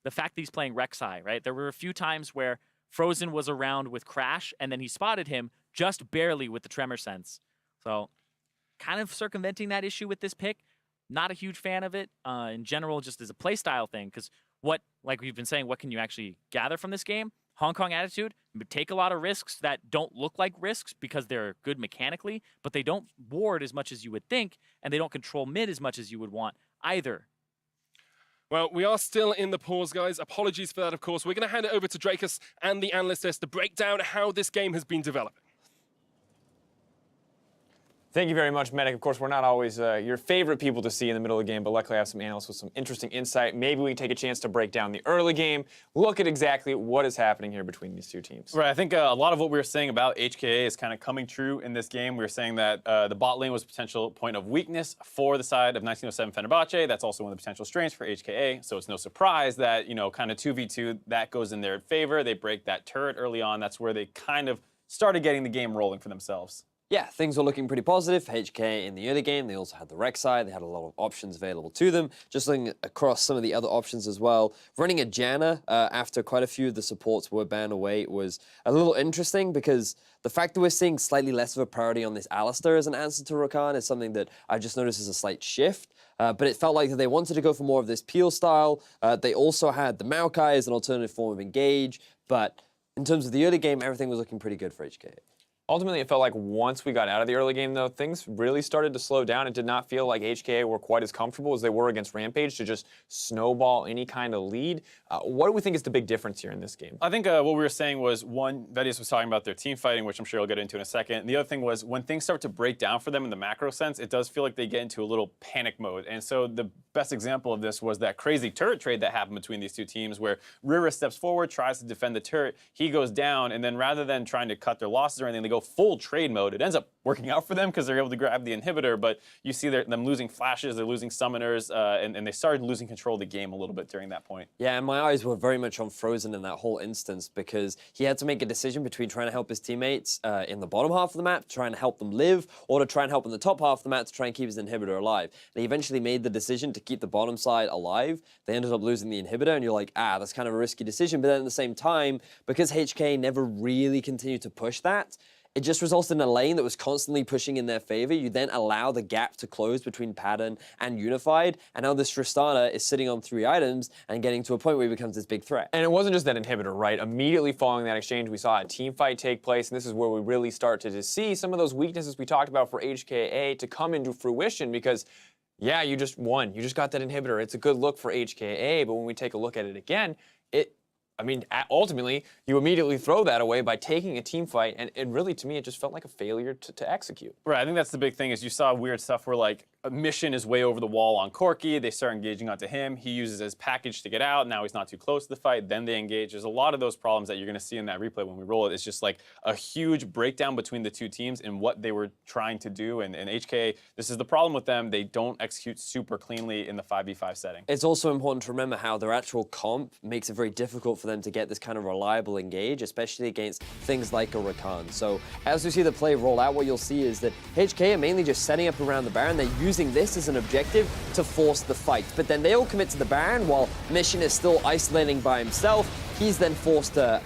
the fact that he's playing Rek'Sai, right? There were a few times where Frozen was around with Crash, and then he spotted him just barely with the Tremor Sense. So, kind of circumventing that issue with this pick. Not a huge fan of it in general, just as a playstyle thing. Because like we've been saying, what can you actually gather from this game? Hong Kong Attitude take a lot of risks that don't look like risks because they're good mechanically, but they don't ward as much as you would think, and they don't control mid as much as you would want either. Well, we are still in the pause, guys. Apologies for that, of course. We're going to hand it over to Drakus and the analyst desk to break down how this game has been developing. Thank you very much, Medic. Of course, we're not always your favorite people to see in the middle of the game, but luckily I have some analysts with some interesting insight. Maybe we can take a chance to break down the early game, look at exactly what is happening here between these two teams. Right, I think a lot of what we were saying about HKA is kind of coming true in this game. We were saying that the bot lane was a potential point of weakness for the side of 1907 Fenerbahçe. That's also one of the potential strengths for HKA, so it's no surprise that, you know, kind of 2v2, that goes in their favor. They break that turret early on. That's where they kind of started getting the game rolling for themselves. Yeah, things were looking pretty positive for HK in the early game. They also had the rec side. They had a lot of options available to them. Just looking across some of the other options as well. Running a Janna after quite a few of the supports were banned away was a little interesting because the fact that we're seeing slightly less of a priority on this Alistair as an answer to Rakan is something that I just noticed as a slight shift. But it felt like that they wanted to go for more of this Peel style. They also had the Maokai as an alternative form of engage. But in terms of the early game, everything was looking pretty good for HK. Ultimately, it felt like once we got out of the early game, though, things really started to slow down. It did not feel like HKA were quite as comfortable as they were against Rampage to just snowball any kind of lead. What do we think is the big difference here in this game? I think what we were saying was, one, Vedius was talking about their team fighting, which I'm sure we'll get into in a second. And the other thing was, when things start to break down for them in the macro sense, it does feel like they get into a little panic mode. And so the best example of this was that crazy turret trade that happened between these two teams, where Rira steps forward, tries to defend the turret, he goes down, and then rather than trying to cut their losses or anything, they go full trade mode. It ends up working out for them because they're able to grab the inhibitor, but you see them losing flashes, they're losing summoners, and they started losing control of the game a little bit during that point. Yeah, and my eyes were very much on Frozen in that whole instance because he had to make a decision between trying to help his teammates in the bottom half of the map, trying to help them live, or to try and help in the top half of the map to try and keep his inhibitor alive. And he eventually made the decision to keep the bottom side alive. They ended up losing the inhibitor, and you're like, that's kind of a risky decision. But then at the same time, because HK never really continued to push that, it just resulted in a lane that was constantly pushing in their favor. You then allow the gap to close between Pattern and Unified, and now this Tristana is sitting on 3 items and getting to a point where he becomes this big threat. And it wasn't just that inhibitor, right? Immediately following that exchange, we saw a team fight take place, and this is where we really started to see some of those weaknesses we talked about for HKA to come into fruition because, yeah, you just won. You just got that inhibitor. It's a good look for HKA, but when we take a look at it again, ultimately, you immediately throw that away by taking a team fight, and really, to me, it just felt like a failure to execute. Right, I think that's the big thing is you saw weird stuff where, like, a mission is way over the wall on Corki, they start engaging onto him, he uses his package to get out, now he's not too close to the fight, then they engage. There's a lot of those problems that you're going to see in that replay when we roll it. It's just like a huge breakdown between the two teams in what they were trying to do, and HK, this is the problem with them, they don't execute super cleanly in the 5v5 setting. It's also important to remember how their actual comp makes it very difficult for them to get this kind of reliable engage, especially against things like a Rakan. So as we see the play roll out, what you'll see is that HK are mainly just setting up around the Baron. They're using this as an objective to force the fight. But then they all commit to the Baron while Mission is still isolating by himself. He's then forced to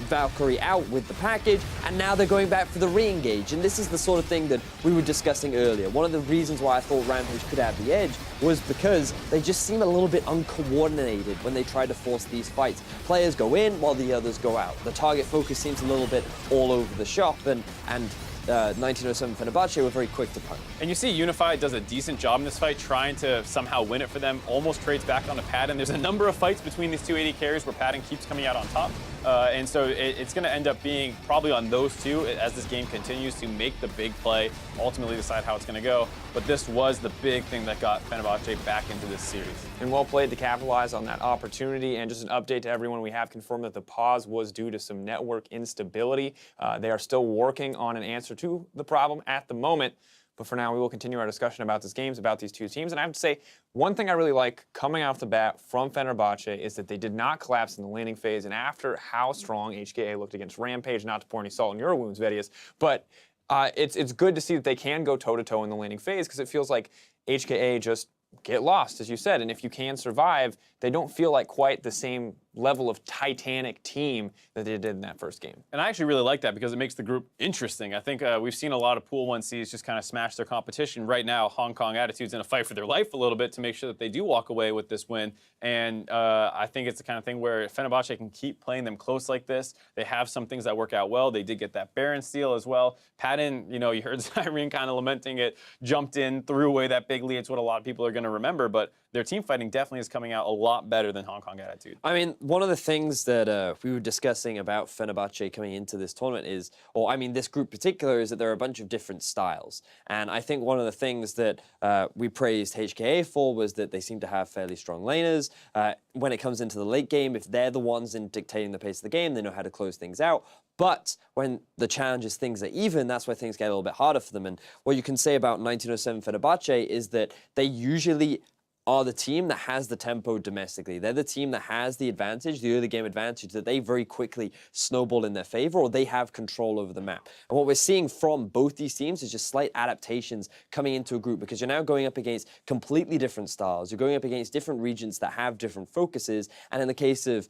Valkyrie out with the package, and now they're going back for the re-engage. And this is the sort of thing that we were discussing earlier. One of the reasons why I thought Rampage could have the edge was because they just seem a little bit uncoordinated when they try to force these fights. Players go in while the others go out. The target focus seems a little bit all over the shop, and 1907 Fenerbahçe were very quick to punt. And you see Unified does a decent job in this fight, trying to somehow win it for them, almost trades back onto Padden. There's a number of fights between these two AD carries where Padden keeps coming out on top. And so it's going to end up being probably on those two as this game continues to make the big play, ultimately decide how it's going to go. But this was the big thing that got Fenerbahçe back into this series. And well played to capitalize on that opportunity. And just an update to everyone, we have confirmed that the pause was due to some network instability. They are still working on an answer to the problem at the moment. But for now, we will continue our discussion about these games, about these two teams. And I have to say, one thing I really like coming off the bat from Fenerbahçe is that they did not collapse in the laning phase. And after how strong HKA looked against Rampage, not to pour any salt in your wounds, Vedius, but it's good to see that they can go toe-to-toe in the laning phase because it feels like HKA just get lost, as you said. And if you can survive, they don't feel like quite the same level of titanic team that they did in that first game. And I actually really like that because it makes the group interesting. I think we've seen a lot of Pool 1Cs just kind of smash their competition. Right now, Hong Kong Attitude's in a fight for their life a little bit to make sure that they do walk away with this win. And I think it's the kind of thing where Fenerbahçe can keep playing them close like this. They have some things that work out well. They did get that Baron steal as well. Padden, you know, you heard Cyrene kind of lamenting it, jumped in, threw away that big lead. It's what a lot of people are going to remember. But their team fighting definitely is coming out a lot better than Hong Kong Attitude. I mean, one of the things that we were discussing about Fenerbahçe coming into this tournament is, or I mean, this group in particular, is that there are a bunch of different styles. And I think one of the things that we praised HKA for was that they seem to have fairly strong laners. When it comes into the late game, if they're the ones in dictating the pace of the game, they know how to close things out. But when the challenge is things are even, that's where things get a little bit harder for them. And what you can say about 1907 Fenerbahçe is that they usually are the team that has the tempo domestically. They're the team that has the advantage, the early game advantage, that they very quickly snowball in their favor, or they have control over the map. And what we're seeing from both these teams is just slight adaptations coming into a group, because you're now going up against completely different styles. You're going up against different regions that have different focuses. And in the case of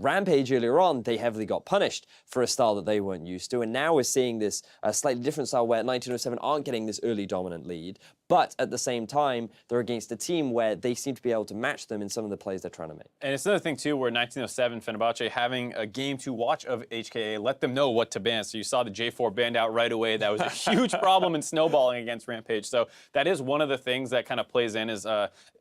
Rampage earlier on, they heavily got punished for a style that they weren't used to. And now we're seeing this slightly different style where 1907 aren't getting this early dominant lead, but at the same time, they're against a team where they seem to be able to match them in some of the plays they're trying to make. And it's another thing, too, where 1907 Fenerbahçe having a game to watch of HKA let them know what to ban. So you saw the J4 banned out right away. That was a huge problem in snowballing against Rampage. So that is one of the things that kind of plays in is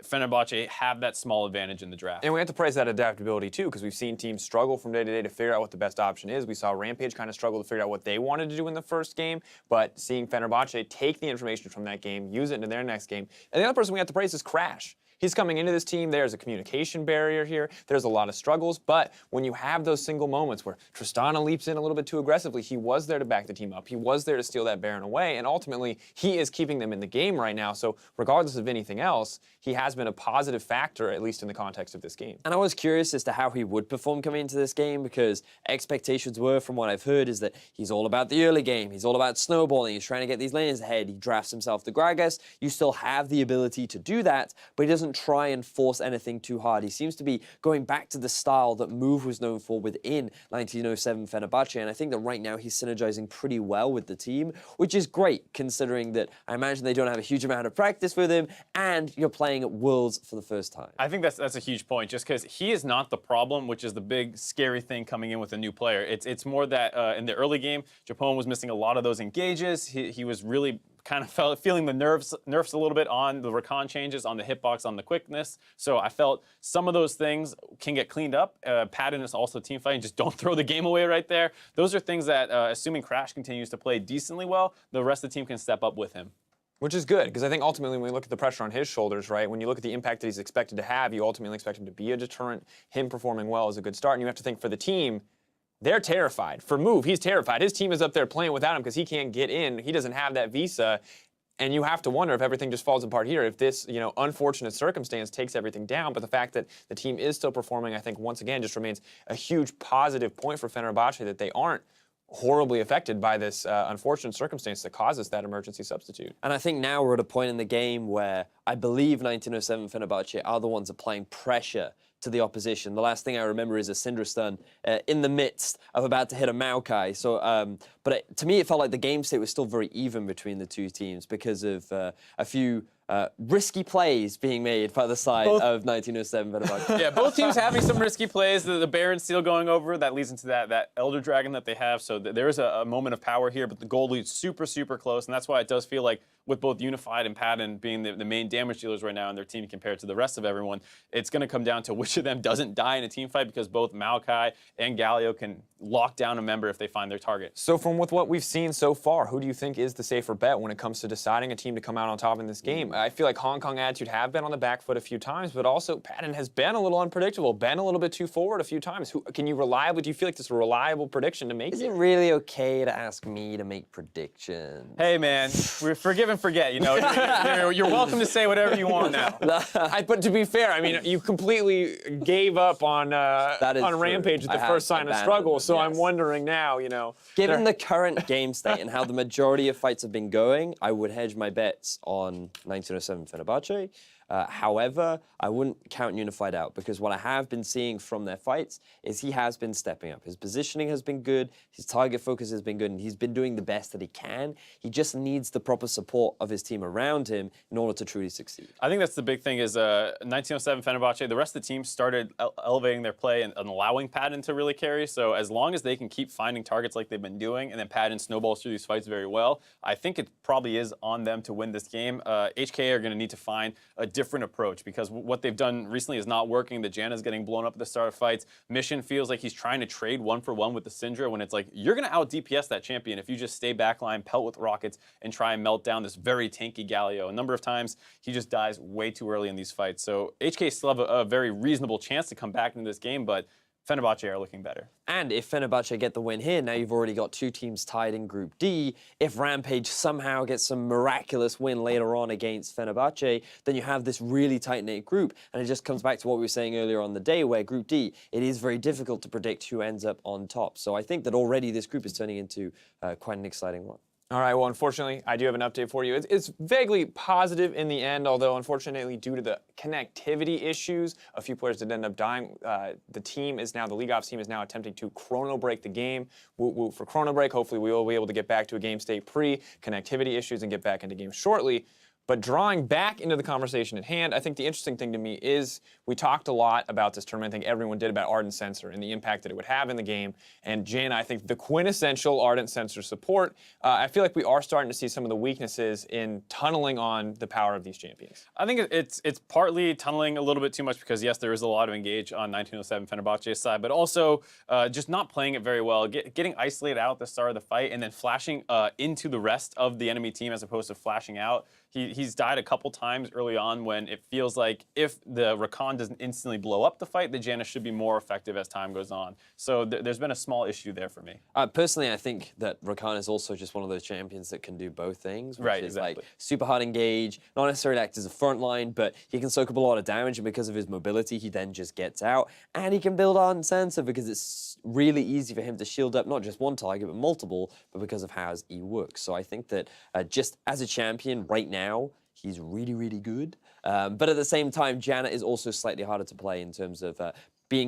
Fenerbahçe have that small advantage in the draft. And we have to praise that adaptability, too, because we've seen teams struggle from day to day to figure out what the best option is. We saw Rampage kind of struggle to figure out what they wanted to do in the first game, but seeing Fenerbahçe take the information from that game, use it into their next game. And the other person we have to praise is Crash. He's coming into this team. There's a communication barrier here. There's a lot of struggles. But when you have those single moments where Tristana leaps in a little bit too aggressively, he was there to back the team up. He was there to steal that Baron away. And ultimately, he is keeping them in the game right now. So regardless of anything else, he has been a positive factor, at least in the context of this game. And I was curious as to how he would perform coming into this game, because expectations were, from what I've heard, is that he's all about the early game. He's all about snowballing. He's trying to get these lanes ahead. He drafts himself to Gragas. You still have the ability to do that, but he doesn't try and force anything too hard. He seems to be going back to the style that Move was known for within 1907 Fenerbahçe, and I think that right now he's synergizing pretty well with the team, which is great considering that I imagine they don't have a huge amount of practice with him, and you're playing at Worlds for the first time. I think that's a huge point, just because he is not the problem, which is the big scary thing coming in with a new player. It's more that in the early game, Japone was missing a lot of those engages. He was really kind of feeling the nerfs a little bit on the recon changes, on the hitbox, on the quickness. So I felt some of those things can get cleaned up. Patton is also team fighting. Just don't throw the game away right there. Those are things that, assuming Crash continues to play decently well, the rest of the team can step up with him. Which is good, because I think ultimately when we look at the pressure on his shoulders, right, when you look at the impact that he's expected to have, you ultimately expect him to be a deterrent. Him performing well is a good start, and you have to think for the team, they're terrified. For Move, he's terrified. His team is up there playing without him because he can't get in. He doesn't have that visa. And you have to wonder if everything just falls apart here, if this, unfortunate circumstance takes everything down. But the fact that the team is still performing, I think, once again, just remains a huge positive point for Fenerbahçe, that they aren't horribly affected by this unfortunate circumstance that causes that emergency substitute. And I think now we're at a point in the game where I believe 1907 Fenerbahçe are the ones applying pressure to the opposition. The last thing I remember is a Syndra stun in the midst of about to hit a Maokai. So, to me, it felt like the game state was still very even between the two teams because of a few risky plays being made by the side of 1907 Fenerbahçe. Yeah, both teams having some risky plays. The Baron Steel going over, that leads into that Elder Dragon that they have. So there is a moment of power here, but the goal leads super, super close. And that's why it does feel like with both Unified and Patton being the main damage dealers right now in their team compared to the rest of everyone, it's going to come down to which of them doesn't die in a team fight, because both Maokai and Galio can lock down a member if they find their target. So from with what we've seen so far, who do you think is the safer bet when it comes to deciding a team to come out on top in this game? I feel like Hong Kong Attitude have been on the back foot a few times, but also Patton has been a little unpredictable, been a little bit too forward a few times. Do you feel like this is a reliable prediction to make? Is it really okay to ask me to make predictions? Hey man, we're forgive and forget, You're welcome to say whatever you want now. But to be fair, I mean, you completely gave up on Rampage at the first sign of struggle, so yes. I'm wondering now, Given the current game state and how the majority of fights have been going, I would hedge my bets on 1907 Fenerbahçe. However, I wouldn't count Unified out, because what I have been seeing from their fights is he has been stepping up. His positioning has been good, his target focus has been good, and he's been doing the best that he can. He just needs the proper support of his team around him in order to truly succeed. I think that's the big thing is 1907 Fenerbahçe, the rest of the team started elevating their play and allowing Patton to really carry. So as long as they can keep finding targets like they've been doing, and then Patton snowballs through these fights very well, I think it probably is on them to win this game. HK are going to need to find a different approach because what they've done recently is not working. The Janna's getting blown up at the start of fights. Mission feels like he's trying to trade 1-for-1 with the Syndra when it's like, you're going to out DPS that champion if you just stay backline, pelt with rockets, and try and melt down this very tanky Galio. A number of times, he just dies way too early in these fights. So HK still have a very reasonable chance to come back into this game, but Fenerbahçe are looking better. And if Fenerbahçe get the win here, now you've already got 2 teams tied in Group D. If Rampage somehow gets some miraculous win later on against Fenerbahçe, then you have this really tight-knit group. And it just comes back to what we were saying earlier on the day, where Group D, it is very difficult to predict who ends up on top. So I think that already this group is turning into quite an exciting one. All right, well, unfortunately, I do have an update for you. It's vaguely positive in the end, although unfortunately, due to the connectivity issues, a few players did end up dying. The League Ops team is now attempting to chrono break the game. Woot woot for chrono break. Hopefully, we will be able to get back to a game state pre-connectivity issues and get back into games shortly. But drawing back into the conversation at hand, I think the interesting thing to me is we talked a lot about this tournament. I think everyone did about Ardent Sensor and the impact that it would have in the game. And Janna, I think the quintessential Ardent Sensor support, I feel like we are starting to see some of the weaknesses in tunneling on the power of these champions. I think it's partly tunneling a little bit too much because, yes, there is a lot of engage on 1907 Fenerbahçe's side, but also just not playing it very well, getting isolated out at the start of the fight and then flashing into the rest of the enemy team as opposed to flashing out. He's died a couple times early on when it feels like if the Rakan doesn't instantly blow up the fight, the Janna should be more effective as time goes on. So there's been a small issue there for me. Personally, I think that Rakan is also just one of those champions that can do both things. Which is exactly. Like super hard engage, not necessarily act as a front line, but he can soak up a lot of damage, and because of his mobility, he then just gets out. And he can build Ardent Sensor because it's really easy for him to shield up not just one target, but multiple, but because of how his E works. So I think that just as a champion right now, he's really, really good. But at the same time, Janna is also slightly harder to play in terms of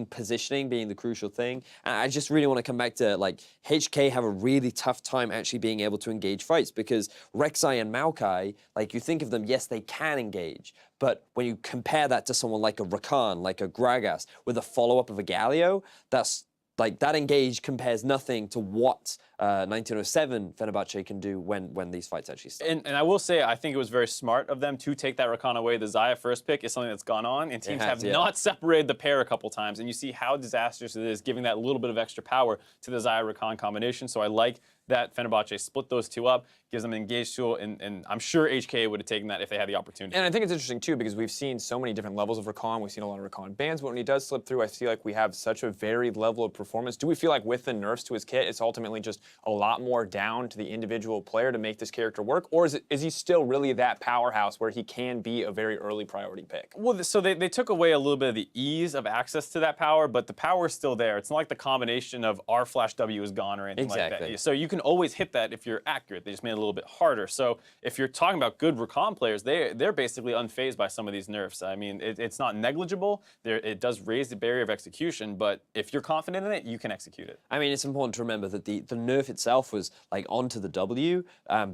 positioning being the crucial thing. And I just really want to come back to, like, HK have a really tough time actually being able to engage fights because Rek'Sai and Maokai, like, you think of them, yes, they can engage, but when you compare that to someone like a Rakan, like a Gragas, with a follow-up of a Galio, that engage compares nothing to what 1907 Fenerbahçe can do when these fights actually start. And I will say, I think it was very smart of them to take that Rakan away. The Xayah first pick is something that's gone on, and teams have not separated the pair a couple times. And you see how disastrous it is, giving that little bit of extra power to the Xayah Rakan combination. So I like that Fenerbahçe split those two up, gives them an engaged tool, and I'm sure HK would have taken that if they had the opportunity. And I think it's interesting, too, because we've seen so many different levels of Rakan. We've seen a lot of Rakan bans, but when he does slip through, I feel like we have such a varied level of performance. Do we feel like with the nerfs to his kit, it's ultimately just a lot more down to the individual player to make this character work? Or is he still really that powerhouse where he can be a very early priority pick? Well, so they took away a little bit of the ease of access to that power, but the power is still there. It's not like the combination of R flash W is gone or anything like that. So you can always hit that if you're accurate. They just made it a little bit harder. So if you're talking about good Rakan players, they're basically unfazed by some of these nerfs. I mean, it's not negligible. It does raise the barrier of execution, but if you're confident in it, you can execute it. I mean, it's important to remember that the nerf itself was like onto the W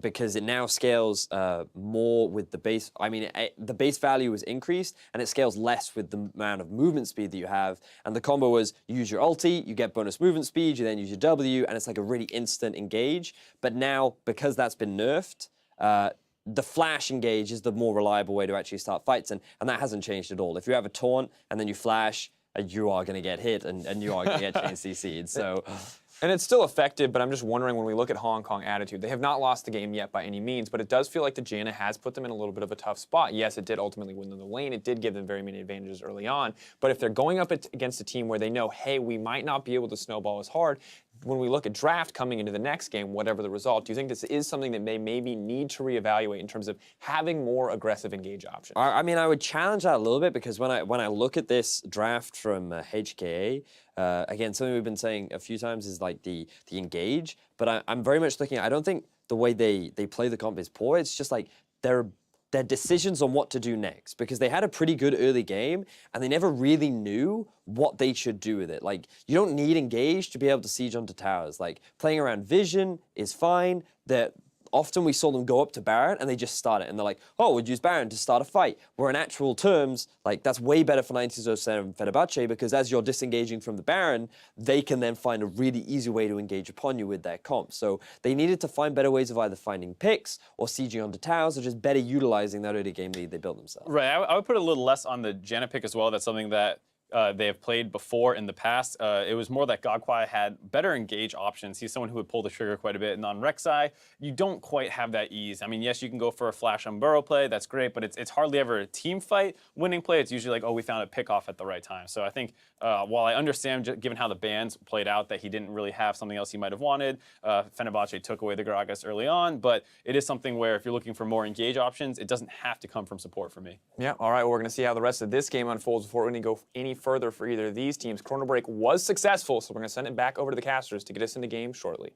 because it now scales more with the base. I mean, the base value is increased and it scales less with the amount of movement speed that you have. And the combo was you use your ulti, you get bonus movement speed, you then use your W, and it's like a really instant engage. But now, because that's been nerfed, the flash engage is the more reliable way to actually start fights, and that hasn't changed at all. If you have a taunt and then you flash, you are going to get hit and you are going to get chain CC'd. So. And it's still effective, but I'm just wondering when we look at Hong Kong attitude, they have not lost the game yet by any means, but it does feel like the Janna has put them in a little bit of a tough spot. Yes, it did ultimately win them the lane. It did give them very many advantages early on, but if they're going up against a team where they know, hey, we might not be able to snowball as hard, when we look at draft coming into the next game, whatever the result, do you think this is something that they maybe need to reevaluate in terms of having more aggressive engage options? I mean, I would challenge that a little bit because when I look at this draft from HKA, again, something we've been saying a few times is like the engage, but I'm very much looking at, I don't think the way they play the comp is poor. It's just like their decisions on what to do next, because they had a pretty good early game and they never really knew what they should do with it. Like, you don't need engage to be able to siege onto towers. Like, playing around vision is fine. That often we saw them go up to Baron and they just start it. And they're like, oh, we'd use Baron to start a fight. Where in actual terms, like that's way better for 1907 Fenerbahce because as you're disengaging from the Baron, they can then find a really easy way to engage upon you with their comp. So they needed to find better ways of either finding picks or sieging onto towers or just better utilizing that early game lead they built themselves. Right, I would put a little less on the Janna pick as well. That's something that they have played before in the past. It was more that Gogkwai had better engage options. He's someone who would pull the trigger quite a bit. And on Rek'Sai, you don't quite have that ease. I mean, yes, you can go for a flash on burrow play. That's great, but it's hardly ever a team fight winning play. It's usually like, oh, we found a pick off at the right time. So I think while I understand, given how the bans played out, that he didn't really have something else he might have wanted, Fenerbahce took away the Gragas early on, but it is something where if you're looking for more engage options, it doesn't have to come from support for me. Yeah, all right, well, we're going to see how the rest of this game unfolds before we go any further for either of these teams. Chrono Break was successful, so we're going to send it back over to the casters to get us into game shortly.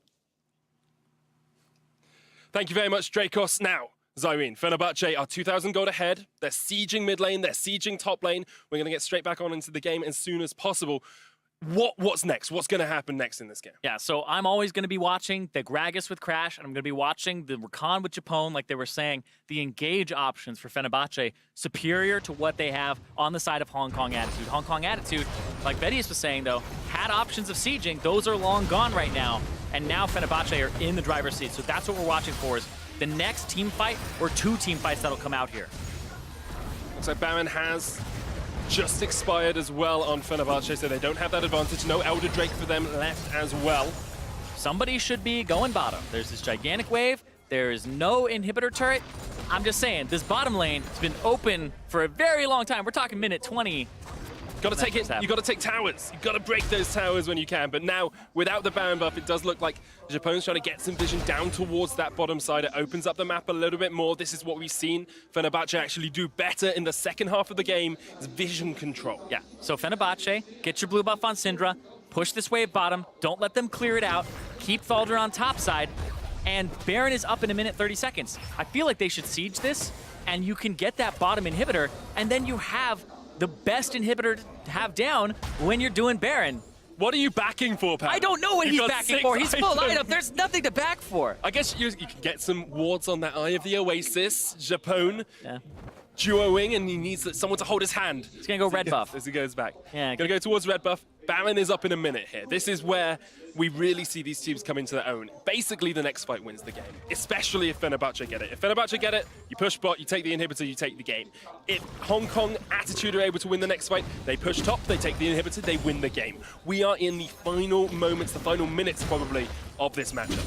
Thank you very much, Dracos. Now, Zyrene, Fenerbahce are 2,000 gold ahead. They're sieging mid lane, they're sieging top lane. We're going to get straight back on into the game as soon as possible. What's next? What's going to happen next in this game? Yeah, so I'm always going to be watching the Gragas with Crash, and I'm going to be watching the Rakan with Japone, like they were saying, the engage options for Fenerbahce superior to what they have on the side of Hong Kong Attitude. Hong Kong Attitude, like Vedius was saying though, had options of sieging. Those are long gone right now, and now Fenerbahce are in the driver's seat. So that's what we're watching for is the next team fight or two team fights that'll come out here. Looks like Baron has just expired as well on Fenerbahce, so they don't have that advantage. No Elder Drake for them left as well. Somebody should be going bottom. There's this gigantic wave. There is no inhibitor turret. I'm just saying, this bottom lane has been open for a very long time. We're talking minute 20. Got to take it. You got to take towers. You got to break those towers when you can. But now, without the Baron buff, it does look like Japone's trying to get some vision down towards that bottom side. It opens up the map a little bit more. This is what we've seen Fenerbahce actually do better in the second half of the game, is vision control. Yeah, so Fenerbahce, get your blue buff on Syndra, push this wave bottom, don't let them clear it out, keep Thaldr on top side, and Baron is up in a minute 30 seconds. I feel like they should siege this, and you can get that bottom inhibitor, and then you have the best inhibitor to have down when you're doing Baron. What are you backing for, Pat? I don't know what he's backing for. He's full item. There's nothing to back for. I guess you can get some wards on that Eye of the Oasis. Japone Yeah. duoing, and he needs someone to hold his hand. He's going to go red buff. As he goes back. Yeah, Going to go towards red buff. Baron is up in a minute here. This is where we really see these teams come into their own. Basically, the next fight wins the game, especially if Fenerbahce get it. If Fenerbahce get it, you push bot, you take the inhibitor, you take the game. If Hong Kong Attitude are able to win the next fight, they push top, they take the inhibitor, they win the game. We are in the final moments, the final minutes probably, of this matchup.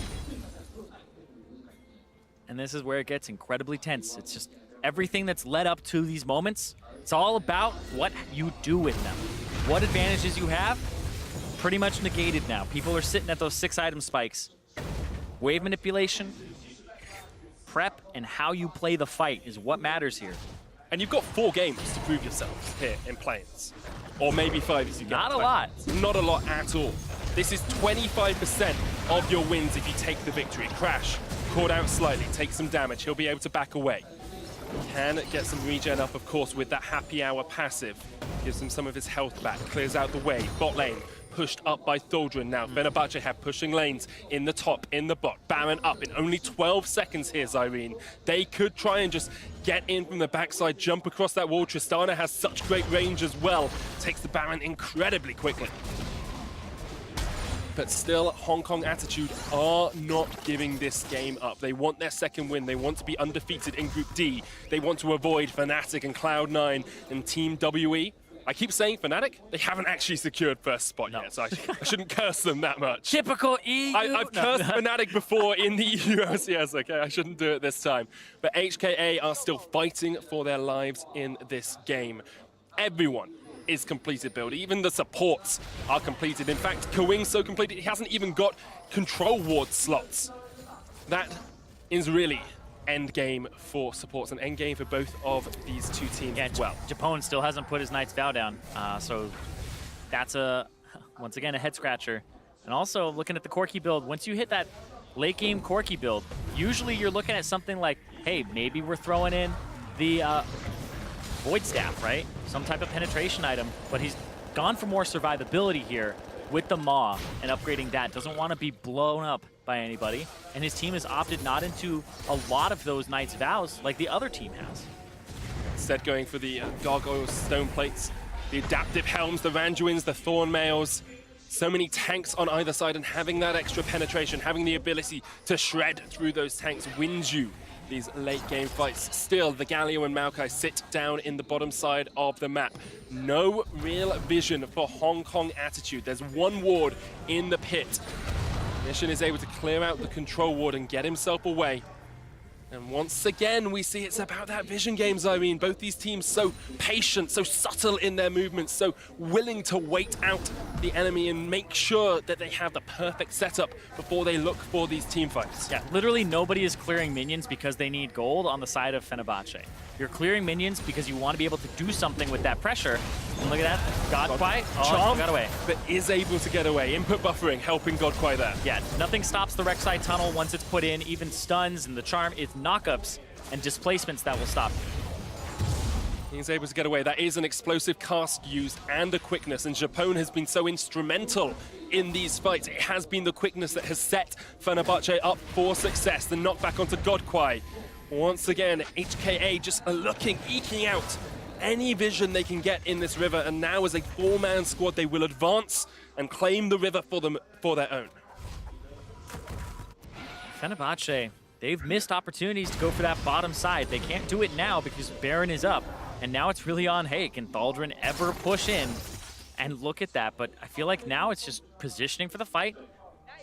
And this is where it gets incredibly tense. It's just everything that's led up to these moments. It's all about what you do with them. What advantages you have, pretty much negated now. People are sitting at those 6-item spikes. Wave manipulation, prep, and how you play the fight is what matters here. And you've got 4 games to prove yourselves here in Plains. Or maybe 5 if you get Not a lot. Not a lot at all. This is 25% of your wins if you take the victory. Crash, caught out slightly, take some damage. He'll be able to back away. Can get some regen up, of course, with that happy hour passive. Gives him some of his health back, clears out the way. Bot lane pushed up by Thaldr. Now Fenerbahce have pushing lanes in the top, in the bot. Baron up in only 12 seconds here, Zyrene. They could try and just get in from the backside, jump across that wall. Tristana has such great range as well. Takes the Baron incredibly quickly. But still, Hong Kong Attitude are not giving this game up. They want their second win. They want to be undefeated in Group D. They want to avoid Fnatic and Cloud9 and Team WE. I keep saying Fnatic, they haven't actually secured first spot yet, so I shouldn't curse them that much. Typical EU. I've cursed Fnatic before in the EU LCS, okay? I shouldn't do it this time. But HKA are still fighting for their lives in this game. Everyone is completed build. Even the supports are completed. In fact, Kawing's so completed, he hasn't even got control ward slots. That is really end game for supports, and end game for both of these two teams as well. Japone still hasn't put his Knight's Vow down, so that's once again a head scratcher. And also looking at the Corki build, once you hit that late game Corki build, usually you're looking at something like, hey, maybe we're throwing in the Void Staff, right? Some type of penetration item, but he's gone for more survivability here with the Maw and upgrading that. Doesn't want to be blown up by anybody. And his team has opted not into a lot of those Knight's Vows like the other team has. Instead going for the Gargoyle Stone Plates, the Adaptive Helms, the Randuins, the Thorn Mails. So many tanks on either side, and having that extra penetration, having the ability to shred through those tanks wins you these late game fights. Still, the Galio and Maokai sit down in the bottom side of the map. No real vision for Hong Kong Attitude. There's one ward in the pit. Mission is able to clear out the control ward and get himself away. And once again, we see it's about that vision game, Zyrene. Both these teams so patient, so subtle in their movements, so willing to wait out the enemy and make sure that they have the perfect setup before they look for these team fights. Yeah, literally nobody is clearing minions because they need gold on the side of Fenerbahçe. You're clearing minions because you want to be able to do something with that pressure. And look at that, Godquai, Charm, got away. but is able to get away. Input buffering, helping Godquai there. Yeah, nothing stops the Rek'Sai tunnel once it's put in. Even stuns and the charm, it's knockups and displacements that will stop you. He's able to get away. That is an explosive cast used and a quickness, and Japone has been so instrumental in these fights. It has been the quickness that has set Fenerbahçe up for success. The knockback onto Godquai. Once again, HKA just eking out any vision they can get in this river, and now as a four-man squad, they will advance and claim the river for their own. Fenerbahçe, they've missed opportunities to go for that bottom side. They can't do it now because Baron is up. And now it's really on, hey, can Thaldrun ever push in? And look at that, but I feel like now it's just positioning for the fight.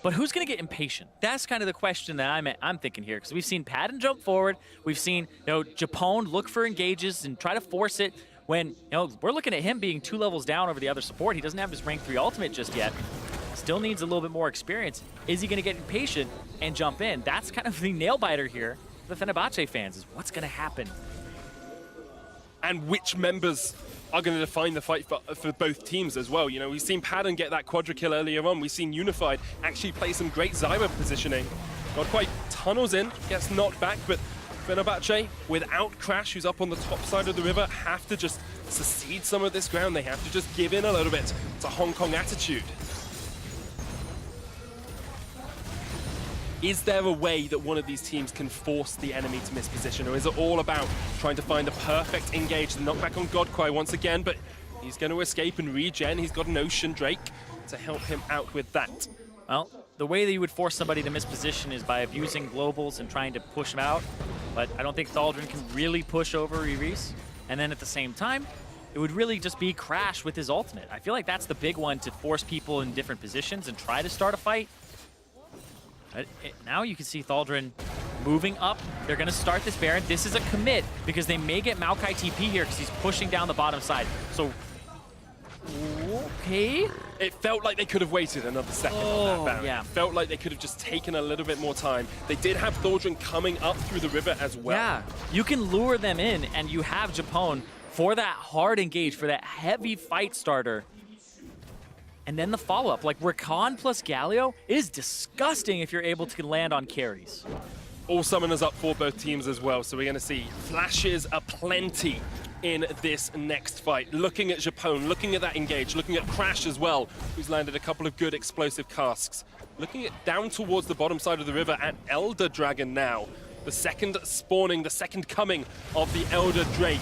But who's going to get impatient? That's kind of the question that I'm thinking here, because we've seen Padden jump forward. We've seen, Japone look for engages and try to force it when, we're looking at him being 2 levels down over the other support. He doesn't have his rank 3 ultimate just yet. Still needs a little bit more experience. Is he going to get impatient and jump in? That's kind of the nail-biter here for the Fenerbahçe fans, is what's going to happen. And which members are going to define the fight for both teams as well. We've seen Padden get that quadra kill earlier on. We've seen Unified actually play some great Zyra positioning. Godquai tunnels in, gets knocked back, but Fenerbahçe, without Crash, who's up on the top side of the river, have to just secede some of this ground. They have to just give in a little bit to Hong Kong Attitude. Is there a way that one of these teams can force the enemy to miss position, or is it all about trying to find the perfect engage? The knockback on Godquai once again, but he's going to escape and regen. He's got an Ocean Drake to help him out with that. Well, the way that you would force somebody to miss position is by abusing globals and trying to push them out, but I don't think Thaldrun can really push over Iris. And then at the same time, it would really just be Crash with his ultimate. I feel like that's the big one to force people in different positions and try to start a fight. Now you can see Thaldrun moving up. They're going to start this Baron. This is a commit because they may get Maokai TP here because he's pushing down the bottom side. So, okay. It felt like they could have waited another second on that Baron. Yeah. It felt like they could have just taken a little bit more time. They did have Thaldrun coming up through the river as well. Yeah, you can lure them in, and you have Japone for that hard engage, for that heavy fight starter. And then the follow-up, like Rakan plus Galio, is disgusting if you're able to land on carries. All summoners up for both teams as well, so we're going to see flashes aplenty in this next fight. Looking at Japone, looking at that engage, looking at Crash as well, who's landed a couple of good explosive casks. Looking at down towards the bottom side of the river at Elder Dragon now. The second spawning, the second coming of the Elder Drake.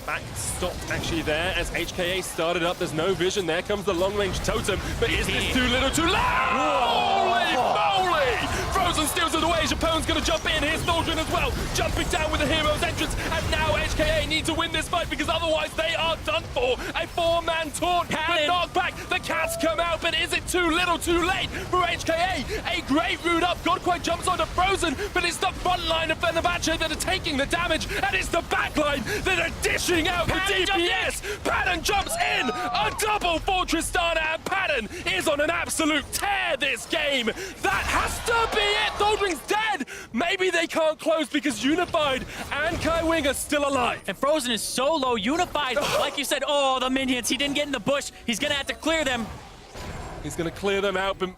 Back stopped actually there as HKA started up. There's no vision. There comes the long-range totem. But is this too little too late? Holy moly! Frozen steals it away. Japone's going to jump in. Here's Thaldrun as well. Jumping down with the hero's entrance. And now HKA need to win this fight because otherwise they are done for. A 4-man taunt. The knockback. The cats come out. But is it too little too late for HKA? A great route up. Godquai jumps onto Frozen. But it's the front line of Fenerbahçe that are taking the damage. And it's the back line that are dishing out the DPS. Padden jumps in. A double for Tristana. And Padden is on an absolute tear this game. That has to be it. Thaldrun's dead. Maybe they can't close because Unified and Kai Wing are still alive. And Frozen is so low. Unified, like you said, oh, the minions. He didn't get in the bush. He's going to have to clear them. He's going to clear them out, but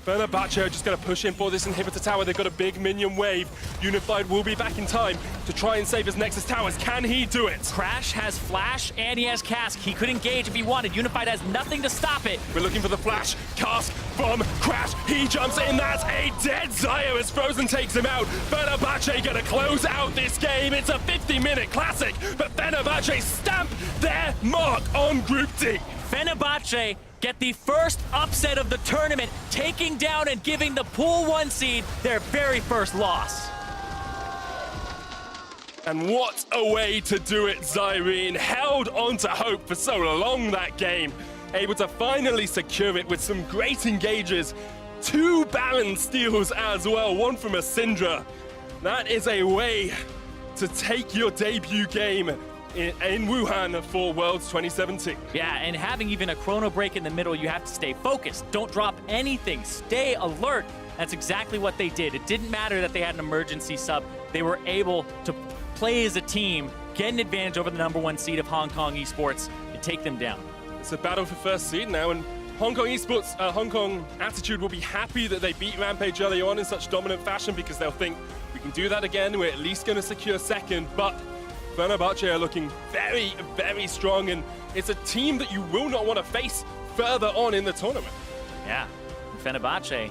Fenerbahçe are just going to push in for this inhibitor tower. They've got a big minion wave. Unified will be back in time to try and save his Nexus towers. Can he do it? Crash has Flash and he has Cask. He could engage if he wanted. Unified has nothing to stop it. We're looking for the flash. Cask from Crash. He jumps in. That's a dead Zaya as Frozen takes him out. Fenerbahçe going to close out this game. It's a 50-minute classic, but Fenerbahçe stamp their mark on Group D. Fenerbahçe get the first upset of the tournament, taking down and giving the Pool 1 seed their very first loss. And what a way to do it, Zyrene. Held on to hope for so long that game. Able to finally secure it with some great engages. 2 Baron steals as well, one from a Syndra. That is a way to take your debut game in Wuhan for Worlds 2017. Yeah, and having even a chrono break in the middle, you have to stay focused. Don't drop anything. Stay alert. That's exactly what they did. It didn't matter that they had an emergency sub. They were able to play as a team, get an advantage over the #1 seed of Hong Kong Esports, and take them down. It's a battle for first seed now, and Hong Kong Esports, Hong Kong Attitude will be happy that they beat Rampage early on in such dominant fashion, because they'll think, we can do that again, we're at least going to secure second. But Fenerbahçe are looking very, very strong, and it's a team that you will not want to face further on in the tournament. Yeah, Fenerbahçe,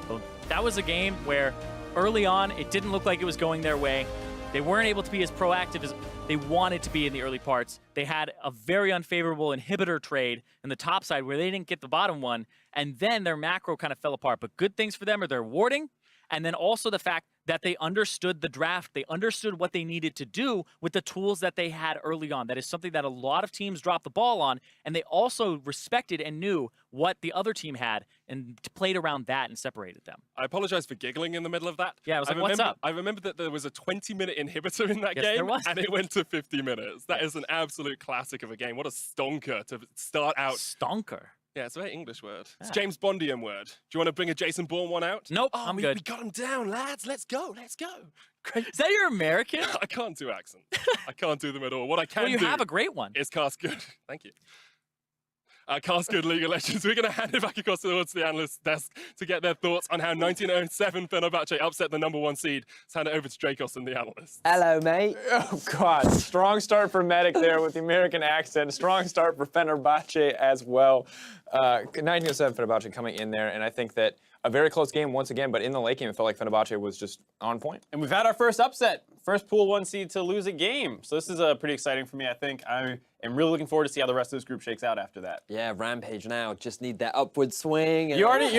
well, that was a game where early on, it didn't look like it was going their way. They weren't able to be as proactive as they wanted to be in the early parts. They had a very unfavorable inhibitor trade in the top side where they didn't get the bottom one, and then their macro kind of fell apart. But good things for them are their warding, and then also the fact that they understood the draft. They understood what they needed to do with the tools that they had early on. That is something that a lot of teams dropped the ball on, and they also respected and knew what the other team had and played around that and separated them. I apologize for giggling in the middle of that. Yeah, I was like, what's up? I remember that there was a 20-minute inhibitor in that Yes, game, there was. and it went to 50 minutes. That is an absolute classic of a game. What a stonker to start out. Stonker. Yeah, it's a very English word. It's Yeah. James Bondian word. Do you want to bring a Jason Bourne one out? Nope, Oh, I'm we good. got him down, lads. Let's go. Let's go. Is that your American? I can't do accents. I can't do them at all. What I can Well, you do have a great one. is cast good. Thank you. Cast good League of Legends. We're going to hand it back across towards the analyst desk to get their thoughts on how 1907 Fenerbahçe upset the #1 seed. Let's hand it over to Dracos and the analyst. Hello, mate. Oh, God. Strong start for Medic there with the American accent. Strong start for Fenerbahçe as well. 1907 Fenerbahçe coming in there, and I think that a very close game once again, but in the late game, it felt like Fenerbahçe was just on point. And we've had our first upset, first Pool 1 seed to lose a game. So this is pretty exciting for me, I think. I am really looking forward to see how the rest of this group shakes out after that. Yeah, Rampage now. Just need that upward swing. You already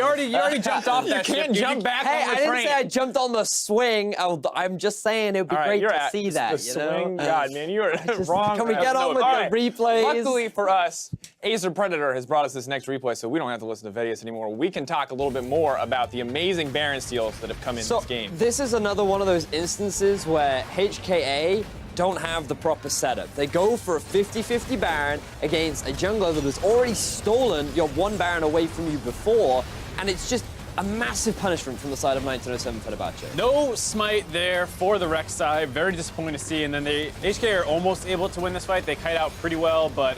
jumped off that You can't ship. jump back Hey, on the I didn't train. say I jumped on the swing. I'm just saying it would be All right, great you're to at see the that. You swing. know? God, man, you are wrong. Can we get on with All the right. replays? Luckily for us, Acer Predator has brought us this next replay, so we don't have to listen to Vedius anymore. We can talk a little bit more about the amazing Baron steals that have come in So this game. this is another one of those instances where HKA don't have the proper setup. They go for a 50-50 Baron against a jungler that was already stolen your 1 Baron away from you before, and it's just a massive punishment from the side of 1907 Fenerbahçe. No smite there for the Rex side. Very disappointing to see. And then HK are almost able to win this fight. They kite out pretty well, but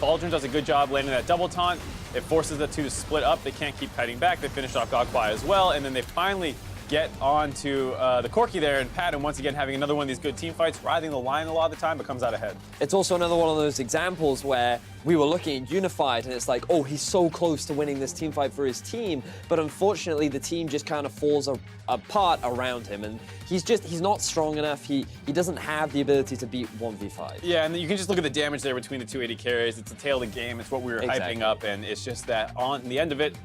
Baldrin does a good job landing that double taunt. It forces the two to split up. They can't keep kiting back. They finish off Gogpie as well, and then they finally get onto the Corki there, and Pat, and once again having another one of these good team fights, riding the line a lot of the time, but comes out ahead. It's also another one of those examples where we were looking at Unified, and it's like, oh, he's so close to winning this team fight for his team, but unfortunately the team just kind of falls apart around him, and he's not strong enough. He doesn't have the ability to beat 1v5. Yeah, and you can just look at the damage there between the 280 carries. It's a tail of the game. It's what we were Exactly. hyping up, and it's just that on the end of it,